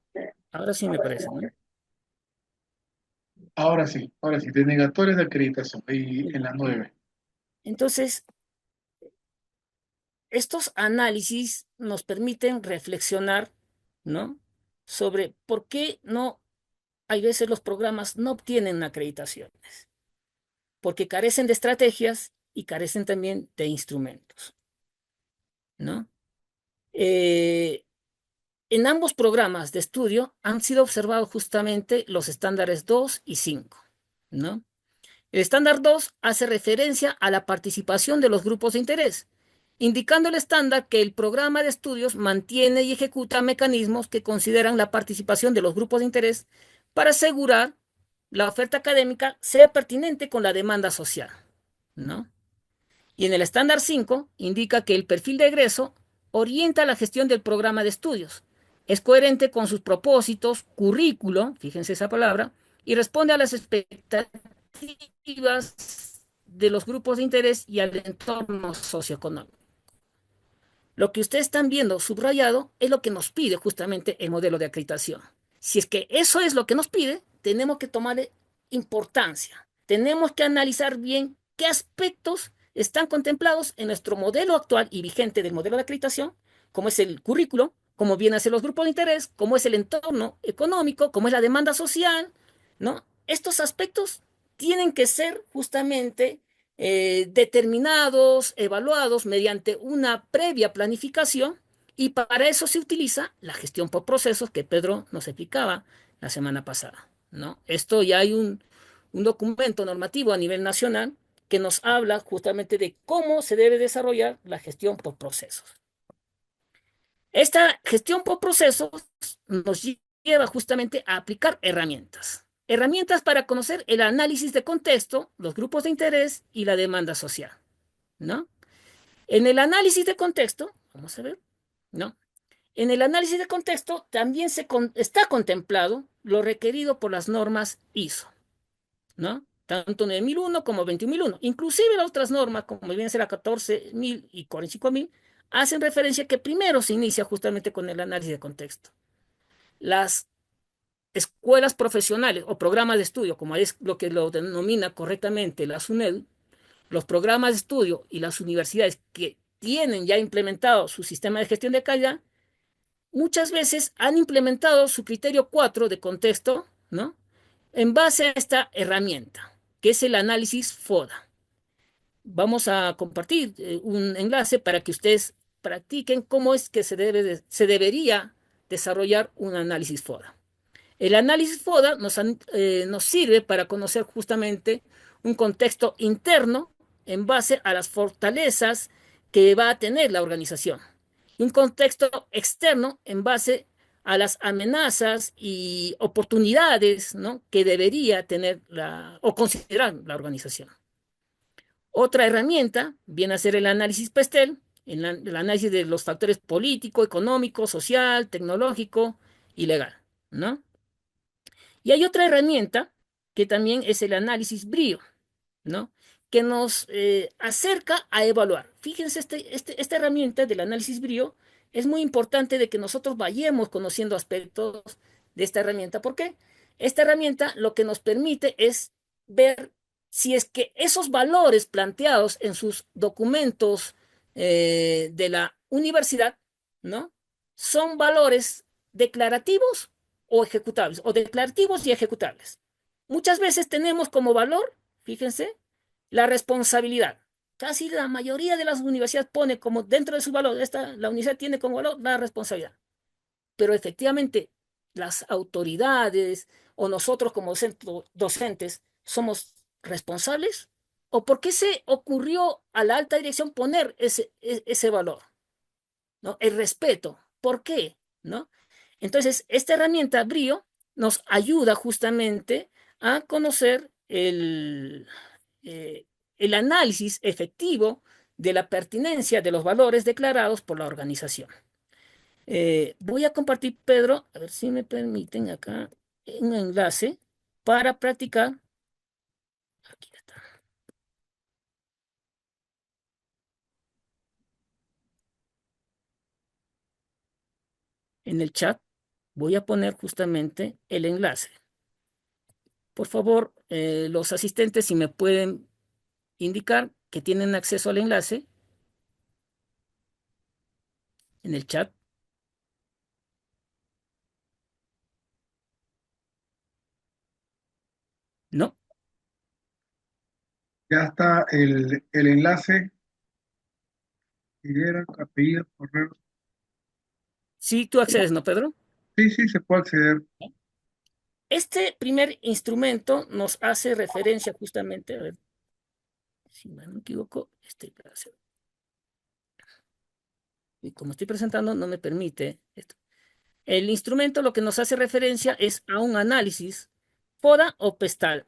Ahora sí me parece, ¿no? Ahora sí, denegadores de acreditación, ahí Muy en bien. la 9. Entonces, estos análisis nos permiten reflexionar, ¿no? Sobre por qué no, hay veces los programas no obtienen acreditaciones, porque carecen de estrategias y carecen también de instrumentos, ¿no? Eh, en ambos programas de estudio han sido observados justamente los estándares 2 y 5, ¿no? El estándar 2 hace referencia a la participación de los grupos de interés, indicando el estándar que el programa de estudios mantiene y ejecuta mecanismos que consideran la participación de los grupos de interés para asegurar la oferta académica sea pertinente con la demanda social, ¿no? Y en el estándar 5 indica que el perfil de egreso orienta la gestión del programa de estudios, es coherente con sus propósitos, currículo, fíjense esa palabra, y responde a las expectativas de los grupos de interés y al entorno socioeconómico. Lo que ustedes están viendo subrayado es lo que nos pide justamente el modelo de acreditación. Si es que eso es lo que nos pide, tenemos que tomarle importancia. Tenemos que analizar bien qué aspectos están contemplados en nuestro modelo actual y vigente del modelo de acreditación, como es el currículo, cómo vienen a ser los grupos de interés, cómo es el entorno económico, cómo es la demanda social, ¿no? Estos aspectos tienen que ser justamente determinados, evaluados mediante una previa planificación y para eso se utiliza la gestión por procesos que Pedro nos explicaba la semana pasada, ¿no? Esto ya hay un documento normativo a nivel nacional que nos habla justamente de cómo se debe desarrollar la gestión por procesos. Esta gestión por procesos nos lleva justamente a aplicar herramientas. Herramientas para conocer el análisis de contexto, los grupos de interés y la demanda social, ¿no? En el análisis de contexto, vamos a ver, ¿no? En el análisis de contexto también está contemplado lo requerido por las normas ISO, ¿no? Tanto 9001 como 21001. Inclusive las otras normas, como vienen a ser la 14000 y 45000, hacen referencia que primero se inicia justamente con el análisis de contexto. Las escuelas profesionales o programas de estudio, como es lo que lo denomina correctamente la SUNEDU, los programas de estudio y las universidades que tienen ya implementado su sistema de gestión de calidad, muchas veces han implementado su criterio 4 de contexto, ¿no? En base a esta herramienta, que es el análisis FODA. Vamos a compartir un enlace para que ustedes practiquen cómo es que se debería desarrollar un análisis FODA. El análisis FODA nos sirve para conocer justamente un contexto interno en base a las fortalezas que va a tener la organización. Y un contexto externo en base a las amenazas y oportunidades, ¿no?, que debería tener o considerar la organización. Otra herramienta viene a ser el análisis PESTEL, el análisis de los factores político, económico, social, tecnológico y legal, ¿no? Y hay otra herramienta que también es el análisis BRIO, ¿no? Que nos acerca a evaluar. Fíjense, esta herramienta del análisis BRIO es muy importante de que nosotros vayamos conociendo aspectos de esta herramienta. ¿Por qué? Esta herramienta lo que nos permite es ver si es que esos valores planteados en sus documentos de la universidad, ¿no? Son valores declarativos o ejecutables, o declarativos y ejecutables. Muchas veces tenemos como valor, fíjense, la responsabilidad. Casi la mayoría de las universidades pone como dentro de su valor, la universidad tiene como valor la responsabilidad. Pero efectivamente, las autoridades o nosotros como docentes somos responsables. ¿O por qué se ocurrió a la alta dirección poner ese valor? ¿No? El respeto. ¿Por qué? ¿No? Entonces, esta herramienta Brio nos ayuda justamente a conocer el análisis efectivo de la pertinencia de los valores declarados por la organización. Voy a compartir, Pedro, a ver si me permiten acá un enlace para practicar. Aquí está. En el chat voy a poner justamente el enlace. Por favor, los asistentes, si me pueden indicar que tienen acceso al enlace en el chat. No, Ya está el enlace. Higuera, apellido, correo. Sí, tú accedes, ¿no, Pedro? Sí, sí, se puede acceder. Este primer instrumento nos hace referencia justamente, a ver, si no me equivoco, y como estoy presentando, no me permite esto. El instrumento lo que nos hace referencia es a un análisis FODA o PESTAL,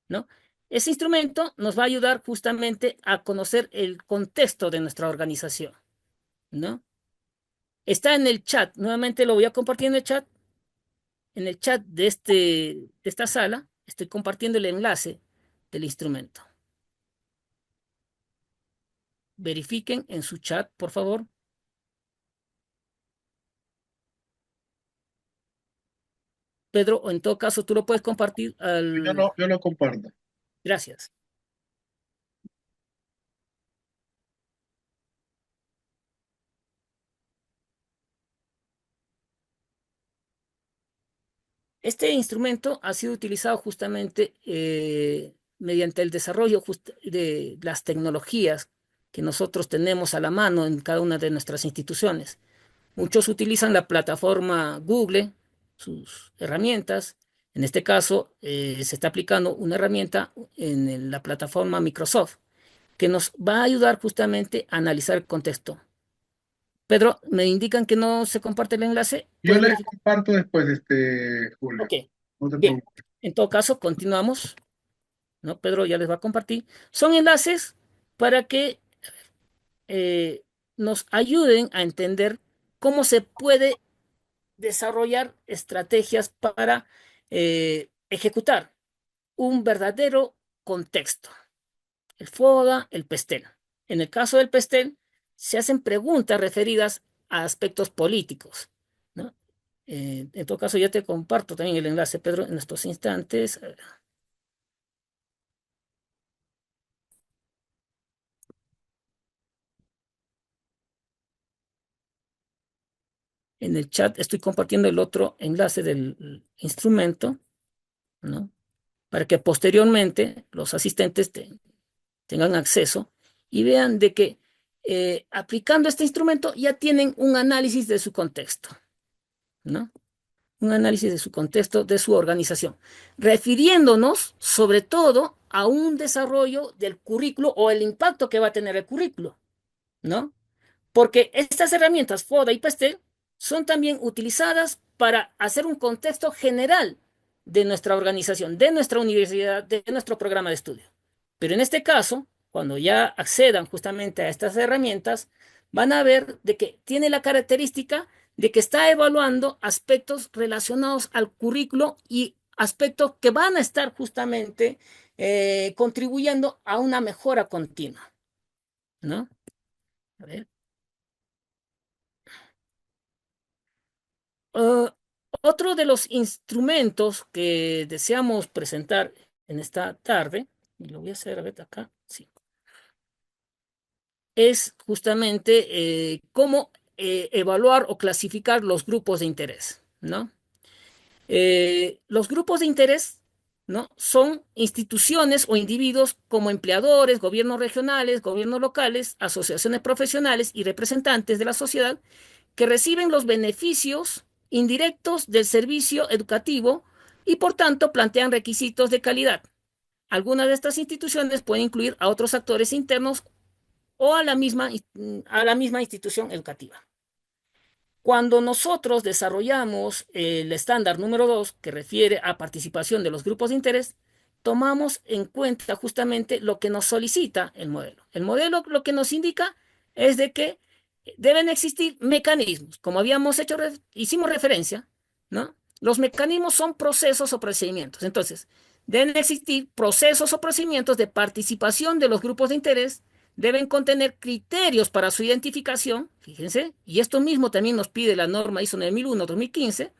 ¿no? Ese instrumento nos va a ayudar justamente a conocer el contexto de nuestra organización, ¿no? Está en el chat, nuevamente lo voy a compartir en el chat de esta sala, estoy compartiendo el enlace del instrumento. Verifiquen en su chat, por favor. Pedro, o en todo caso, tú lo puedes compartir al... Yo lo comparto. Gracias. Este instrumento ha sido utilizado justamente mediante el desarrollo de las tecnologías que nosotros tenemos a la mano en cada una de nuestras instituciones. Muchos utilizan la plataforma Google, sus herramientas. En este caso, se está aplicando una herramienta en la plataforma Microsoft que nos va a ayudar justamente a analizar el contexto. Pedro, me indican que no se comparte el enlace. Yo ¿Puedes les verificar? comparto después, Julio. Ok, No te bien. preocupes. En todo caso, continuamos, ¿no? Pedro ya les va a compartir. Son enlaces para que eh, nos ayuden a entender cómo se puede desarrollar estrategias para ejecutar un verdadero contexto. El FODA, el PESTEL. En el caso del PESTEL, se hacen preguntas referidas a aspectos políticos, ¿no? En todo caso, ya te comparto también el enlace, Pedro, en estos instantes. En el chat estoy compartiendo el otro enlace del instrumento, ¿no? Para que posteriormente los asistentes tengan acceso y vean de que aplicando este instrumento ya tienen un análisis de su contexto, ¿no? Un análisis de su contexto, de su organización, refiriéndonos sobre todo a un desarrollo del currículo o el impacto que va a tener el currículo, ¿no? Porque estas herramientas FODA y PESTEL son también utilizadas para hacer un contexto general de nuestra organización, de nuestra universidad, de nuestro programa de estudio. Pero en este caso, cuando ya accedan justamente a estas herramientas, van a ver de que tiene la característica de que está evaluando aspectos relacionados al currículo y aspectos que van a estar justamente contribuyendo a una mejora continua, ¿no? A ver. Uh, Otro de los instrumentos que deseamos presentar en esta tarde, y lo voy a hacer a ver acá, sí, es justamente cómo evaluar o clasificar los grupos de interés, ¿no? Los grupos de interés, ¿no? Son instituciones o individuos como empleadores, gobiernos regionales, gobiernos locales, asociaciones profesionales y representantes de la sociedad que reciben los beneficios indirectos del servicio educativo y por tanto plantean requisitos de calidad. Algunas de estas instituciones pueden incluir a otros actores internos o a la misma institución educativa. Cuando nosotros desarrollamos el estándar número 2, que refiere a participación de los grupos de interés, tomamos en cuenta justamente lo que nos solicita el modelo. El modelo lo que nos indica es de que deben existir mecanismos, como hicimos referencia, ¿no? Los mecanismos son procesos o procedimientos. Entonces, deben existir procesos o procedimientos de participación de los grupos de interés, deben contener criterios para su identificación, fíjense, y esto mismo también nos pide la norma ISO 9001-2015,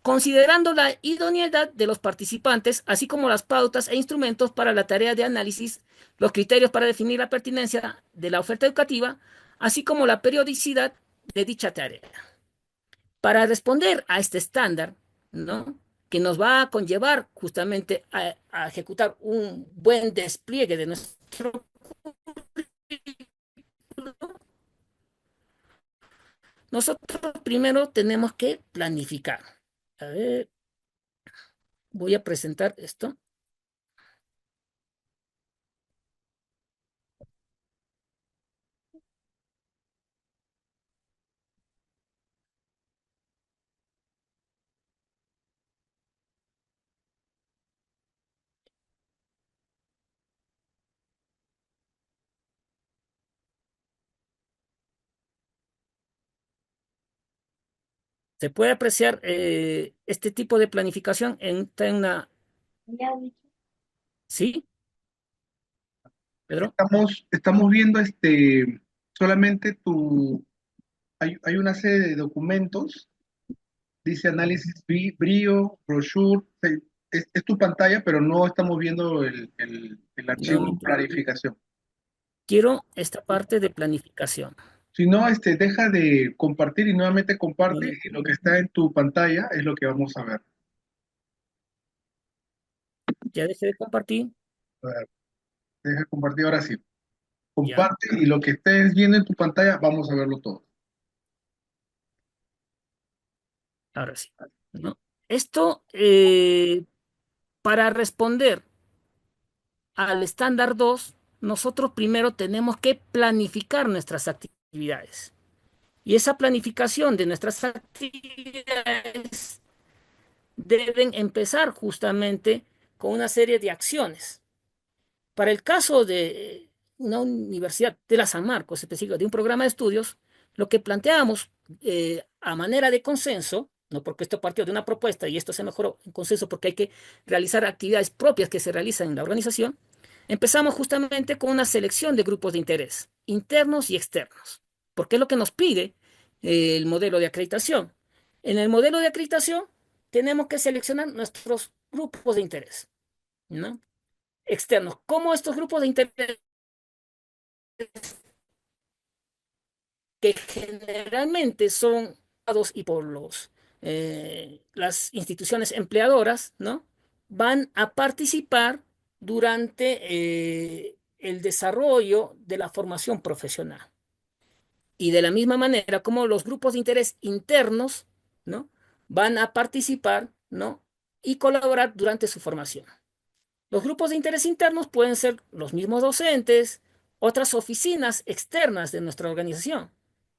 considerando la idoneidad de los participantes, así como las pautas e instrumentos para la tarea de análisis, los criterios para definir la pertinencia de la oferta educativa, así como la periodicidad de dicha tarea. Para responder a este estándar, ¿no? Que nos va a conllevar justamente a ejecutar un buen despliegue de nuestro Nosotros primero tenemos que planificar. A ver, voy a presentar esto. Se puede apreciar este tipo de planificación está en una... ¿Sí, Pedro? Estamos viendo solamente hay una serie de documentos, dice análisis brío, brochure, es tu pantalla, pero no estamos viendo el archivo No, de planificación. quiero esta parte de planificación. Si no, deja de compartir y nuevamente No comparte le- y lo que está en tu pantalla es lo que vamos a ver. Ya dejé de compartir. A ver, deja compartir ahora sí. Ya, Comparte y lo que estés viendo en tu pantalla vamos a verlo todo. ahora sí. ¿No? Esto, para responder al estándar 2, nosotros primero tenemos que planificar nuestras actividades. Y esa planificación de nuestras actividades deben empezar justamente con una serie de acciones. Para el caso de una universidad de la San Marcos, específico de un programa de estudios, lo que planteamos a manera de consenso, no porque esto partió de una propuesta y esto se mejoró en consenso porque hay que realizar actividades propias que se realizan en la organización, empezamos justamente con una selección de grupos de interés, internos y externos, porque es lo que nos pide el modelo de acreditación. En el modelo de acreditación tenemos que seleccionar nuestros grupos de interés, ¿no? Externos. ¿Cómo estos grupos de interés que generalmente son dados y por las instituciones empleadoras, ¿no? Van a participar durante el desarrollo de la formación profesional. Y de la misma manera como los grupos de interés internos, ¿no? Van a participar, ¿no? Y colaborar durante su formación. Los grupos de interés internos pueden ser los mismos docentes, otras oficinas externas de nuestra organización,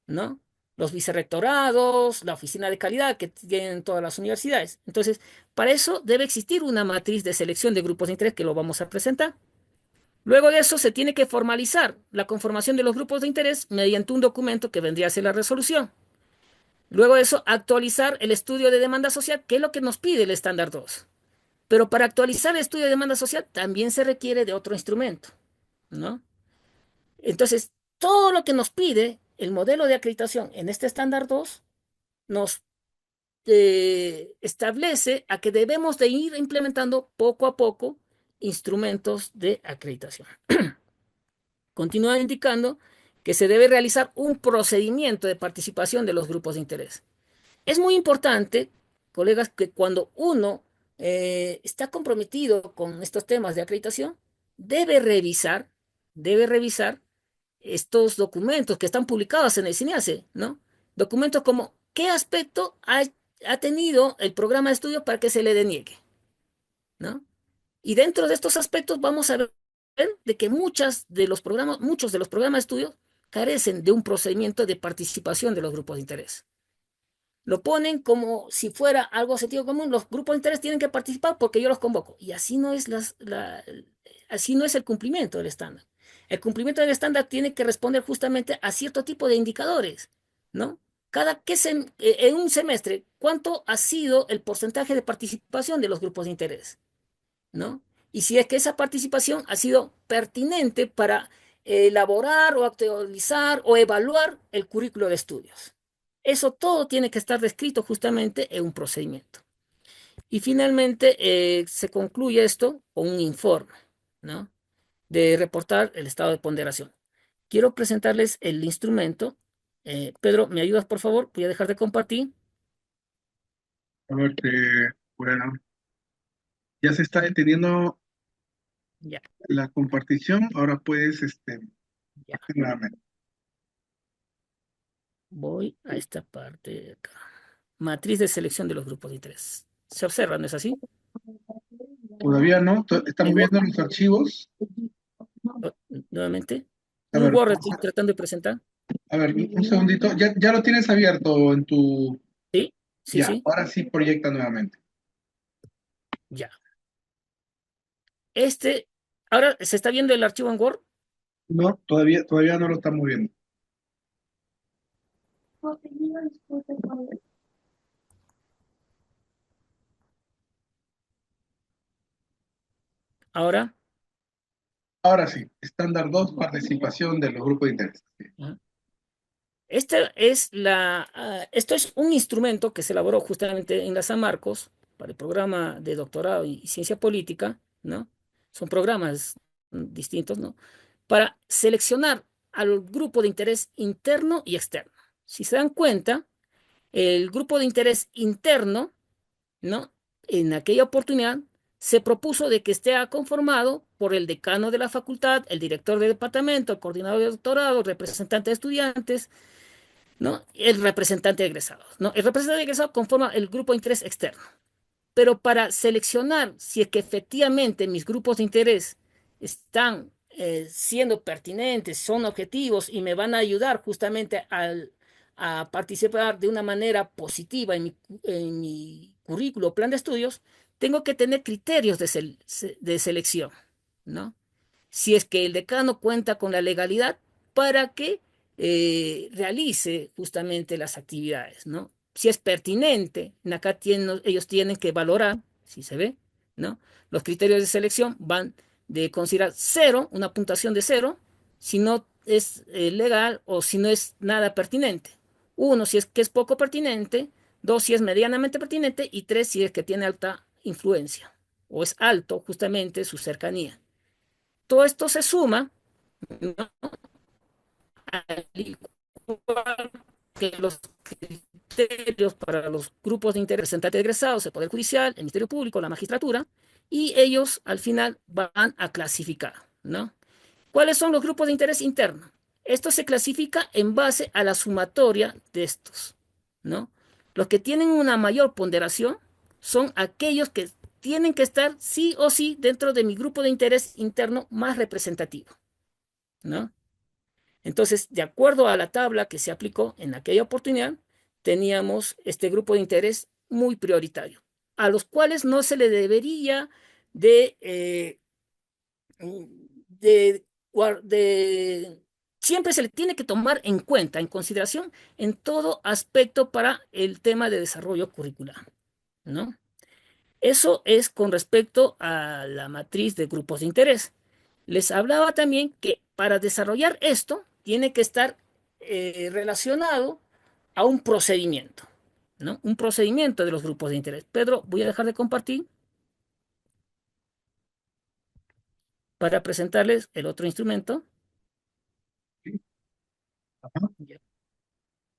¿no? Los vicerrectorados, la oficina de calidad que tienen todas las universidades. Entonces, para eso debe existir una matriz de selección de grupos de interés que lo vamos a presentar. Luego de eso se tiene que formalizar la conformación de los grupos de interés mediante un documento que vendría a ser la resolución. Luego de eso, actualizar el estudio de demanda social, que es lo que nos pide el estándar 2. Pero para actualizar el estudio de demanda social también se requiere de otro instrumento, ¿no? Entonces, todo lo que nos pide el modelo de acreditación en este estándar 2 nos establece a que debemos de ir implementando poco a poco instrumentos de acreditación. Continúa indicando que se debe realizar un procedimiento de participación de los grupos de interés. Es muy importante, colegas, que cuando uno está comprometido con estos temas de acreditación, debe revisar estos documentos que están publicados en el CINEACE, ¿no? Documentos como qué aspecto ha tenido el programa de estudio para que se le deniegue, ¿no? Y dentro de estos aspectos vamos a ver de que muchos de los programas de estudio carecen de un procedimiento de participación de los grupos de interés. Lo ponen como si fuera algo sentido común. Los grupos de interés tienen que participar porque yo los convoco. Y así no es, así no es el cumplimiento del estándar. El cumplimiento del estándar tiene que responder justamente a cierto tipo de indicadores, ¿no? En un semestre, ¿cuánto ha sido el porcentaje de participación de los grupos de interés? ¿No? Y si es que esa participación ha sido pertinente para elaborar o actualizar o evaluar el currículo de estudios. Eso todo tiene que estar descrito justamente en un procedimiento. Y finalmente se concluye esto con un informe, ¿no? De reportar el estado de ponderación. Quiero presentarles el instrumento. Pedro, ¿me ayudas, por favor? Voy a dejar de compartir. A ver, bueno, ya se está deteniendo Ya, la compartición. Ahora puedes ya. hacer nuevamente. Voy a esta parte de acá. Matriz de selección de los grupos de interés. ¿Se observa, no es así? Todavía no, En estamos Word, viendo los archivos. oh, nuevamente. A Un ver, Word estoy tratando de presentar. a ver, un segundito. Ya lo tienes abierto en tu... Sí, sí, Ya, sí, ahora sí proyecta nuevamente. ya. Este, ahora se está viendo el archivo en Word. No, todavía no lo estamos viendo. Ahora, Ahora sí, estándar 2, participación de los grupos de interés. Sí. ajá. Esto es un instrumento que se elaboró justamente en la San Marcos para el programa de doctorado y ciencia política, ¿no? Son programas distintos, ¿no? Para seleccionar al grupo de interés interno y externo. Si se dan cuenta, el grupo de interés interno, ¿no? En aquella oportunidad se propuso de que esté conformado por el decano de la facultad, el director de departamento, el coordinador de doctorado, el representante de estudiantes, ¿no? El representante de egresados, ¿no? El representante de egresados conforma el grupo de interés externo. Pero para seleccionar si es que efectivamente mis grupos de interés están siendo pertinentes, son objetivos y me van a ayudar justamente a participar de una manera positiva en mi currículo o plan de estudios, tengo que tener criterios de selección, ¿no? Si es que el decano cuenta con la legalidad para que realice justamente las actividades, ¿no? Si es pertinente, acá ellos tienen que valorar, si se ve, ¿no? Los criterios de selección van de considerar cero, una puntuación de cero, si no es legal o si no es nada pertinente. Uno, si es que es poco pertinente, dos, si es medianamente pertinente y tres, si es que tiene alta influencia o es alto justamente su cercanía. Todo esto se suma, ¿no? Al igual que los criterios para los grupos de interés, representantes egresados, el Poder Judicial, el Ministerio Público, la magistratura, y ellos al final van a clasificar, ¿no? ¿Cuáles son los grupos de interés interno? Esto se clasifica en base a la sumatoria de estos, ¿no? Los que tienen una mayor ponderación son aquellos que tienen que estar sí o sí dentro de mi grupo de interés interno más representativo, ¿no? Entonces, de acuerdo a la tabla que se aplicó en aquella oportunidad, teníamos este grupo de interés muy prioritario, a los cuales no se le debería de, de, de siempre se le tiene que tomar en cuenta, en consideración, en todo aspecto para el tema de desarrollo curricular, ¿no? Eso es con respecto a la matriz de grupos de interés. Les hablaba también que para desarrollar esto tiene que estar relacionado a un procedimiento, ¿no? Un procedimiento de los grupos de interés. Pedro, voy a dejar de compartir para presentarles el otro instrumento. ¿Sí? Ajá.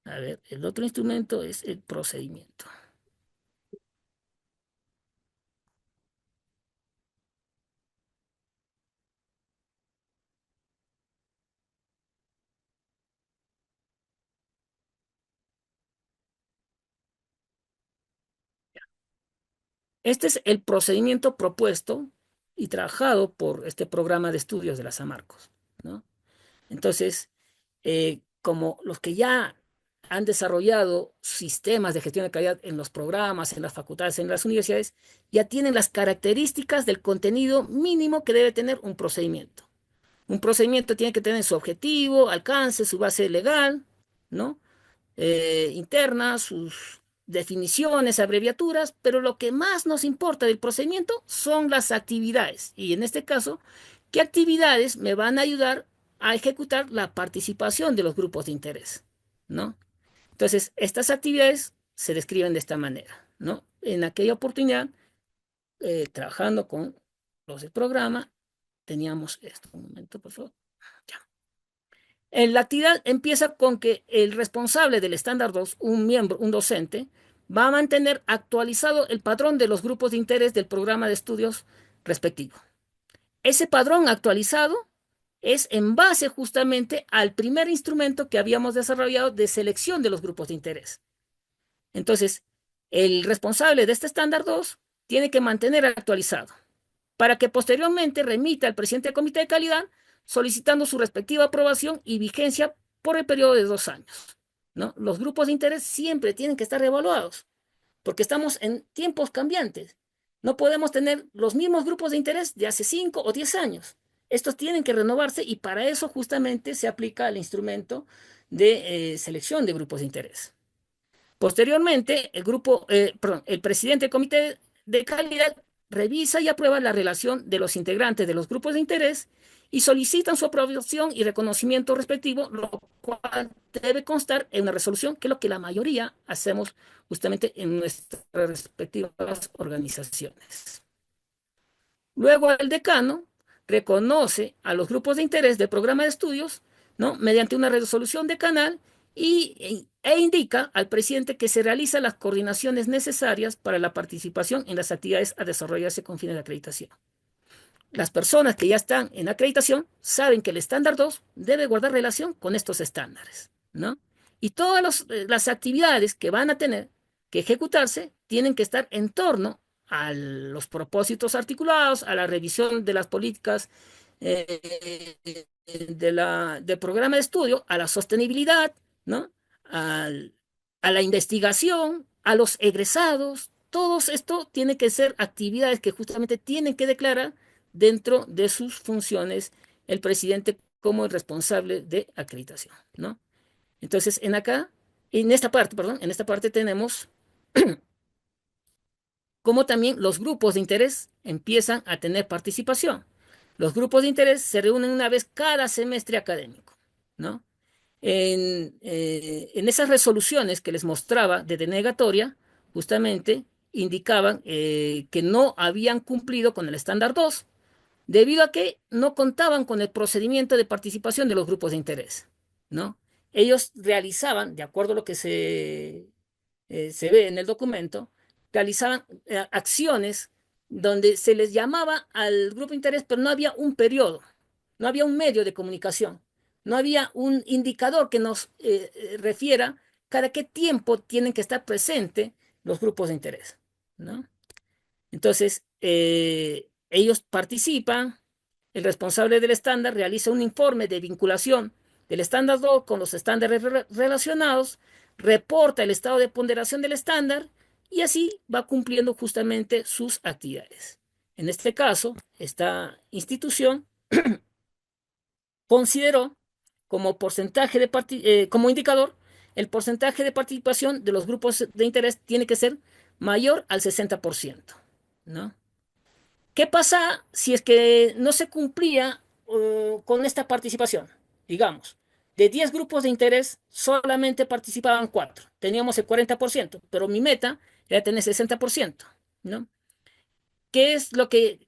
A ver, el otro instrumento es el procedimiento. Este es el procedimiento propuesto y trabajado por este programa de estudios de la San Marcos, ¿no? Entonces, como los que ya han desarrollado sistemas de gestión de calidad en los programas, en las facultades, en las universidades, ya tienen las características del contenido mínimo que debe tener un procedimiento. Un procedimiento tiene que tener su objetivo, alcance, su base legal, ¿no? Interna, sus definiciones, abreviaturas, pero lo que más nos importa del procedimiento son las actividades. Y en este caso, ¿qué actividades me van a ayudar a ejecutar la participación de los grupos de interés? ¿No? Entonces, estas actividades se describen de esta manera, ¿no? En aquella oportunidad, trabajando con los del programa, teníamos esto. Un momento, por favor. Ya. La actividad empieza con que el responsable del estándar 2, un miembro, un docente, va a mantener actualizado el padrón de los grupos de interés del programa de estudios respectivo. Ese padrón actualizado es en base justamente al primer instrumento que habíamos desarrollado de selección de los grupos de interés. Entonces, el responsable de este estándar 2 tiene que mantener actualizado para que posteriormente remita al presidente del comité de calidad solicitando su respectiva aprobación y vigencia por el periodo de 2 años, ¿no? Los grupos de interés siempre tienen que estar evaluados porque estamos en tiempos cambiantes. No podemos tener los mismos grupos de interés de hace 5 o 10 años. Estos tienen que renovarse y para eso justamente se aplica el instrumento de selección de grupos de interés. Posteriormente, el presidente del comité de calidad revisa y aprueba la relación de los integrantes de los grupos de interés y solicitan su aprobación y reconocimiento respectivo, lo cual debe constar en una resolución, que es lo que la mayoría hacemos justamente en nuestras respectivas organizaciones. Luego el decano reconoce a los grupos de interés del programa de estudios, ¿no? Mediante una resolución decanal e indica al presidente que se realizan las coordinaciones necesarias para la participación en las actividades a desarrollarse con fines de acreditación. Las personas que ya están en acreditación saben que el estándar 2 debe guardar relación con estos estándares, ¿no? Y todas las actividades que van a tener que ejecutarse tienen que estar en torno a los propósitos articulados, a la revisión de las políticas del programa de estudio, a la sostenibilidad, ¿no? Al- a la investigación, a los egresados. Todo esto tiene que ser actividades que justamente tienen que declarar dentro de sus funciones el presidente como el responsable de acreditación, ¿no? Entonces, en esta parte, perdón, en esta parte tenemos cómo también los grupos de interés empiezan a tener participación. Los grupos de interés se reúnen una vez cada semestre académico, ¿no? En esas resoluciones que les mostraba de denegatoria, justamente indicaban que no habían cumplido con el estándar 2 debido a que no contaban con el procedimiento de participación de los grupos de interés, ¿no? Ellos realizaban, de acuerdo a lo que se ve en el documento, realizaban acciones donde se les llamaba al grupo de interés, pero no había un periodo, no había un medio de comunicación, no había un indicador que nos refiera cada qué tiempo tienen que estar presentes los grupos de interés, ¿no? Entonces, ellos participan, el responsable del estándar realiza un informe de vinculación del estándar 2 con los estándares relacionados, reporta el estado de ponderación del estándar y así va cumpliendo justamente sus actividades. En este caso, esta institución consideró como indicador el porcentaje de participación de los grupos de interés tiene que ser mayor al 60%, ¿no? ¿Qué pasa si es que no se cumplía con esta participación? Digamos, de 10 grupos de interés, solamente participaban 4. Teníamos el 40%, pero mi meta era tener 60%, ¿no? ¿Qué es lo que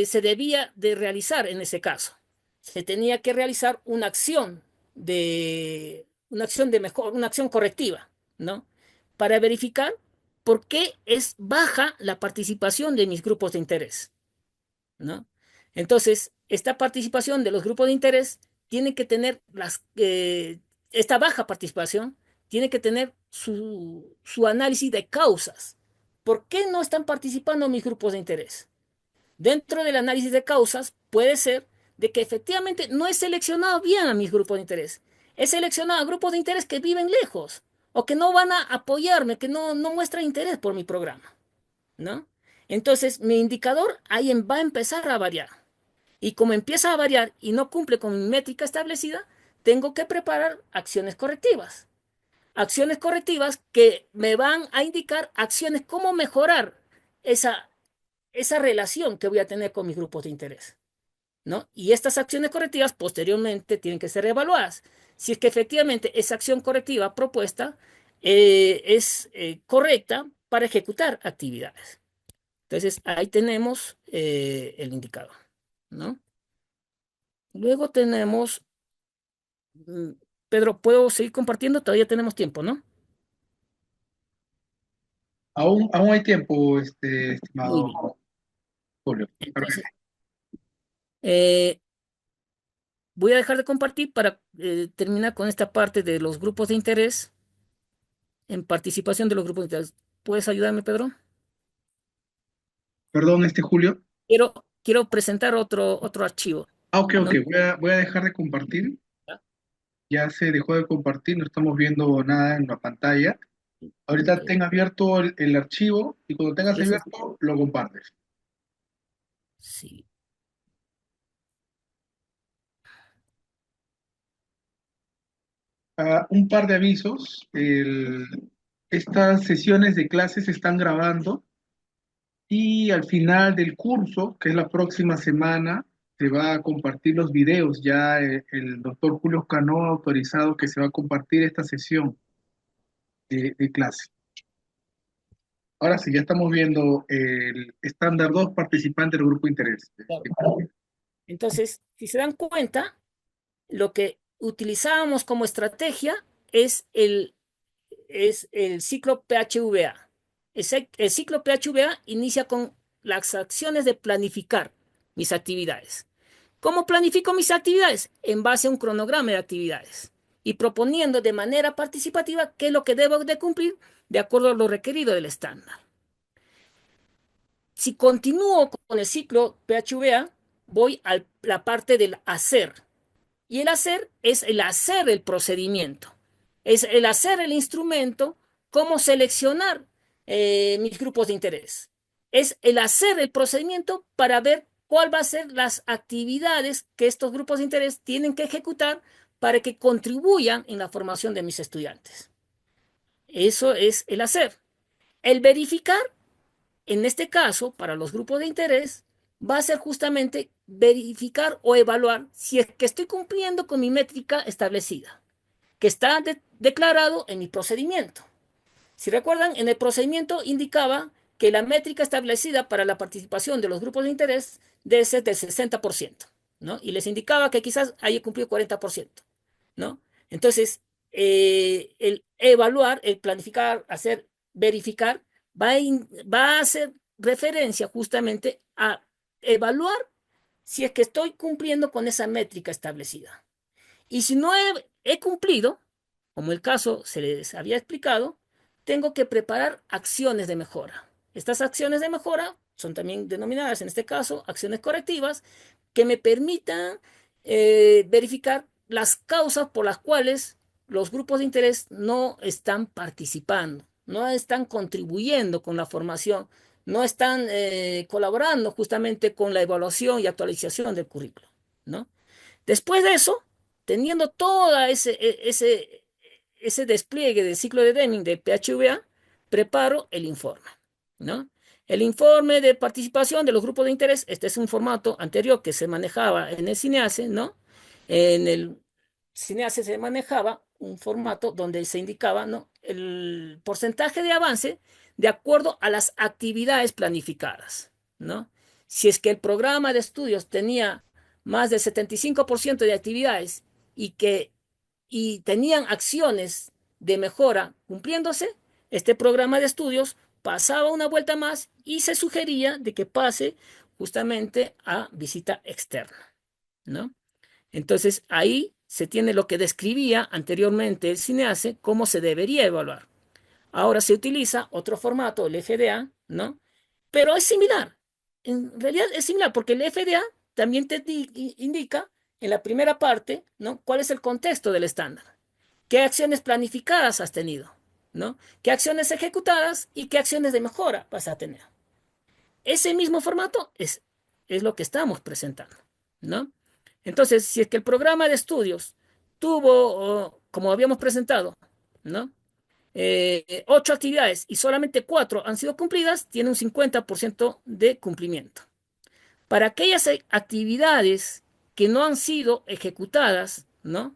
se debía de realizar en ese caso? Se tenía que realizar una acción correctiva, ¿no? Para verificar por qué es baja la participación de mis grupos de interés, ¿no? Entonces, esta participación de los grupos de interés tiene que tener esta baja participación tiene que tener su análisis de causas. ¿Por qué no están participando mis grupos de interés? Dentro del análisis de causas puede ser de que efectivamente no he seleccionado bien a mis grupos de interés. He seleccionado a grupos de interés que viven lejos o que no van a apoyarme, que no muestran interés por mi programa, ¿no? Entonces, mi indicador ahí va a empezar a variar. Y como empieza a variar y no cumple con mi métrica establecida, tengo que preparar acciones correctivas. Acciones correctivas que me van a indicar acciones cómo mejorar esa, esa relación que voy a tener con mis grupos de interés, ¿no? Y estas acciones correctivas posteriormente tienen que ser evaluadas. Si es que efectivamente esa acción correctiva propuesta es correcta para ejecutar actividades. Entonces, ahí tenemos el indicador, ¿no? Luego tenemos, mm, Pedro, ¿puedo seguir compartiendo? Todavía tenemos tiempo, ¿no? Aún hay tiempo, Muy estimado bien. Julio. Entonces, eh, voy a dejar de compartir para terminar con esta parte de los grupos de interés, en participación de los grupos de interés. ¿Puedes ayudarme, Pedro? Perdón, Julio. Quiero presentar otro archivo. Ok, No ok, me- voy a dejar de compartir. Ya se dejó de compartir, no estamos viendo nada en la pantalla. Ok, Ahorita ten abierto el archivo y cuando tengas sí, eso abierto lo compartes. sí. Un par de avisos. Estas sesiones de clases se están grabando y al final del curso, que es la próxima semana, se va a compartir los videos. Ya el doctor Julio Cano ha autorizado que se va a compartir esta sesión de clase. Ahora sí, ya estamos viendo el estándar 2 participante del grupo de interés. Claro. Entonces, si se dan cuenta, lo que utilizábamos como estrategia es el ciclo PHVA. El ciclo PHVA inicia con las acciones de planificar mis actividades. ¿Cómo planifico mis actividades? En base a un cronograma de actividades y proponiendo de manera participativa qué es lo que debo de cumplir de acuerdo a lo requerido del estándar. Si continúo con el ciclo PHVA, voy a la parte del hacer. Y el hacer es el hacer el procedimiento, es el hacer el instrumento, cómo seleccionar mis grupos de interés. Es el hacer el procedimiento para ver cuál va a ser las actividades que estos grupos de interés tienen que ejecutar para que contribuyan en la formación de mis estudiantes. Eso es el hacer. El verificar, en este caso, para los grupos de interés, va a ser justamente verificar o evaluar si es que estoy cumpliendo con mi métrica establecida, que está declarado en mi procedimiento. Si recuerdan, en el procedimiento indicaba que la métrica establecida para la participación de los grupos de interés debe ser del 60%, ¿no? Y les indicaba que quizás haya cumplido 40%, ¿no? Entonces, el evaluar, el planificar, hacer, verificar, va a hacer referencia justamente a evaluar si es que estoy cumpliendo con esa métrica establecida. Y si no he cumplido, como el caso se les había explicado, tengo que preparar acciones de mejora. Estas acciones de mejora son también denominadas, en este caso, acciones correctivas, que me permitan verificar las causas por las cuales los grupos de interés no están participando, no están contribuyendo con la formación, no están colaborando justamente con la evaluación y actualización del currículo, ¿no? Después de eso, teniendo todo ese despliegue del ciclo de Deming de PHVA, preparo el informe, ¿no? El informe de participación de los grupos de interés, este es un formato anterior que se manejaba en el CINEACE, ¿no? En el CINEACE se manejaba un formato donde se indicaba, ¿no?, el porcentaje de avance de acuerdo a las actividades planificadas, ¿no? Si es que el programa de estudios tenía más del 75% de actividades y tenían acciones de mejora cumpliéndose, este programa de estudios pasaba una vuelta más y se sugería de que pase justamente a visita externa, ¿no? Entonces ahí se tiene lo que describía anteriormente el CINEACE, cómo se debería evaluar. Ahora se utiliza otro formato, el FDA, ¿no? Pero es similar. En realidad es similar porque el FDA también te indica en la primera parte, ¿no?, cuál es el contexto del estándar. ¿Qué acciones planificadas has tenido? ¿No? ¿Qué acciones ejecutadas y qué acciones de mejora vas a tener? Ese mismo formato es lo que estamos presentando, ¿no? Entonces, si es que el programa de estudios tuvo, como habíamos presentado, ¿no?, 8 actividades y solamente 4 han sido cumplidas, tiene un 50% de cumplimiento. Para aquellas actividades que no han sido ejecutadas, ¿no?,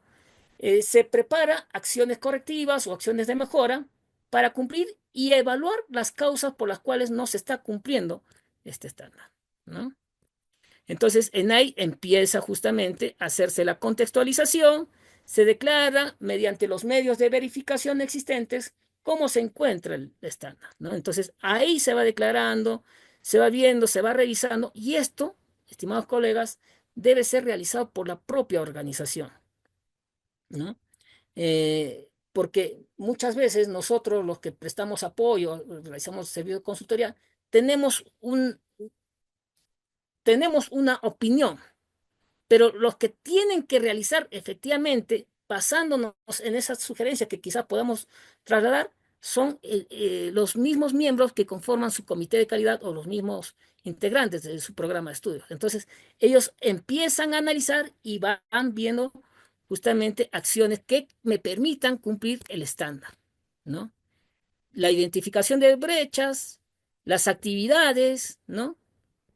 se prepara acciones correctivas o acciones de mejora para cumplir y evaluar las causas por las cuales no se está cumpliendo este estándar, ¿no? Entonces, en ahí empieza justamente a hacerse la contextualización, se declara mediante los medios de verificación existentes cómo se encuentra el estándar, ¿no? Entonces, ahí se va declarando, se va viendo, se va revisando, y esto, estimados colegas, debe ser realizado por la propia organización, ¿no? Porque muchas veces nosotros los que prestamos apoyo, realizamos servicio de consultoría, tenemos tenemos una opinión, pero los que tienen que realizar efectivamente, basándonos en esas sugerencias que quizás podamos trasladar, son los mismos miembros que conforman su comité de calidad o los mismos integrantes de su programa de estudios. Entonces, ellos empiezan a analizar y van viendo justamente acciones que me permitan cumplir el estándar, ¿no? La identificación de brechas, las actividades, ¿no?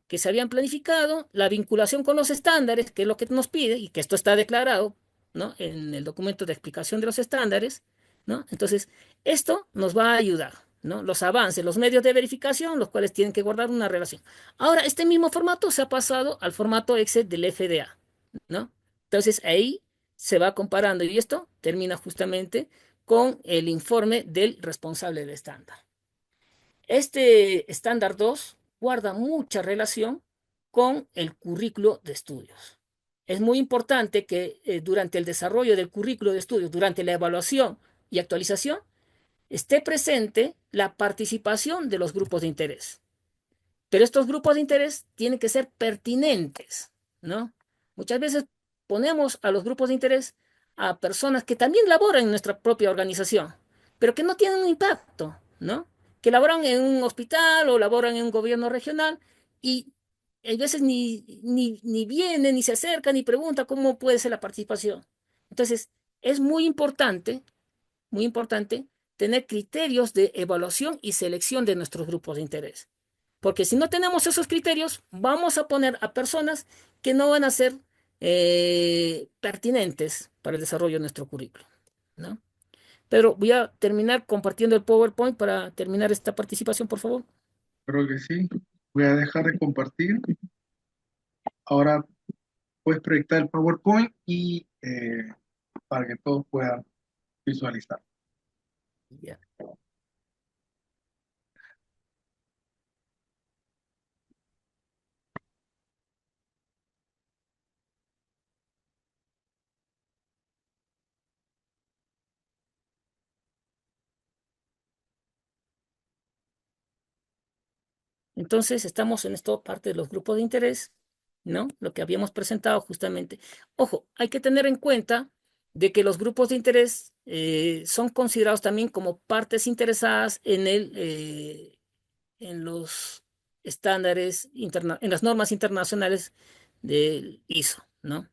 Que se habían planificado, la vinculación con los estándares, que es lo que nos pide, y que esto está declarado, ¿no? En el documento de explicación de los estándares, ¿no? Entonces, esto nos va a ayudar, ¿no? Los avances, los medios de verificación, los cuales tienen que guardar una relación. Ahora, este mismo formato se ha pasado al formato Excel del FDA, ¿no? Entonces, ahí se va comparando y esto termina justamente con el informe del responsable del estándar. Este estándar 2 guarda mucha relación con el currículo de estudios. Es muy importante que durante el desarrollo del currículo de estudios, durante la evaluación y actualización, esté presente la participación de los grupos de interés. Pero estos grupos de interés tienen que ser pertinentes, ¿no? Muchas veces ponemos a los grupos de interés a personas que también laboran en nuestra propia organización, pero que no tienen un impacto, ¿no? Que laboran en un hospital o laboran en un gobierno regional y a veces ni viene, ni se acerca, ni pregunta cómo puede ser la participación. Entonces, es muy importante tener criterios de evaluación y selección de nuestros grupos de interés. Porque si no tenemos esos criterios, vamos a poner a personas que no van a ser pertinentes para el desarrollo de nuestro currículo, ¿no? Pero voy a terminar compartiendo el PowerPoint para terminar esta participación, por favor. Creo que sí. Voy a dejar de compartir. Ahora puedes proyectar el PowerPoint y para que todos puedan visualizar. Ya. Entonces, estamos en esta parte de los grupos de interés, ¿no? Lo que habíamos presentado justamente. Ojo, hay que tener en cuenta de que los grupos de interés son considerados también como partes interesadas en los estándares, en las normas internacionales del ISO, ¿no?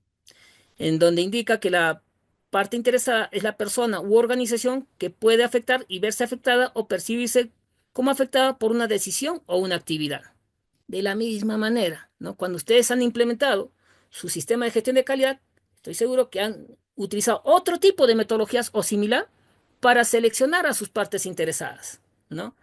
En donde indica que la parte interesada es la persona u organización que puede afectar y verse afectada o percibirse como afectada por una decisión o una actividad. De la misma manera, ¿no? Cuando ustedes han implementado su sistema de gestión de calidad, estoy seguro que han utilizado otro tipo de metodologías o similar para seleccionar a sus partes interesadas, ¿no?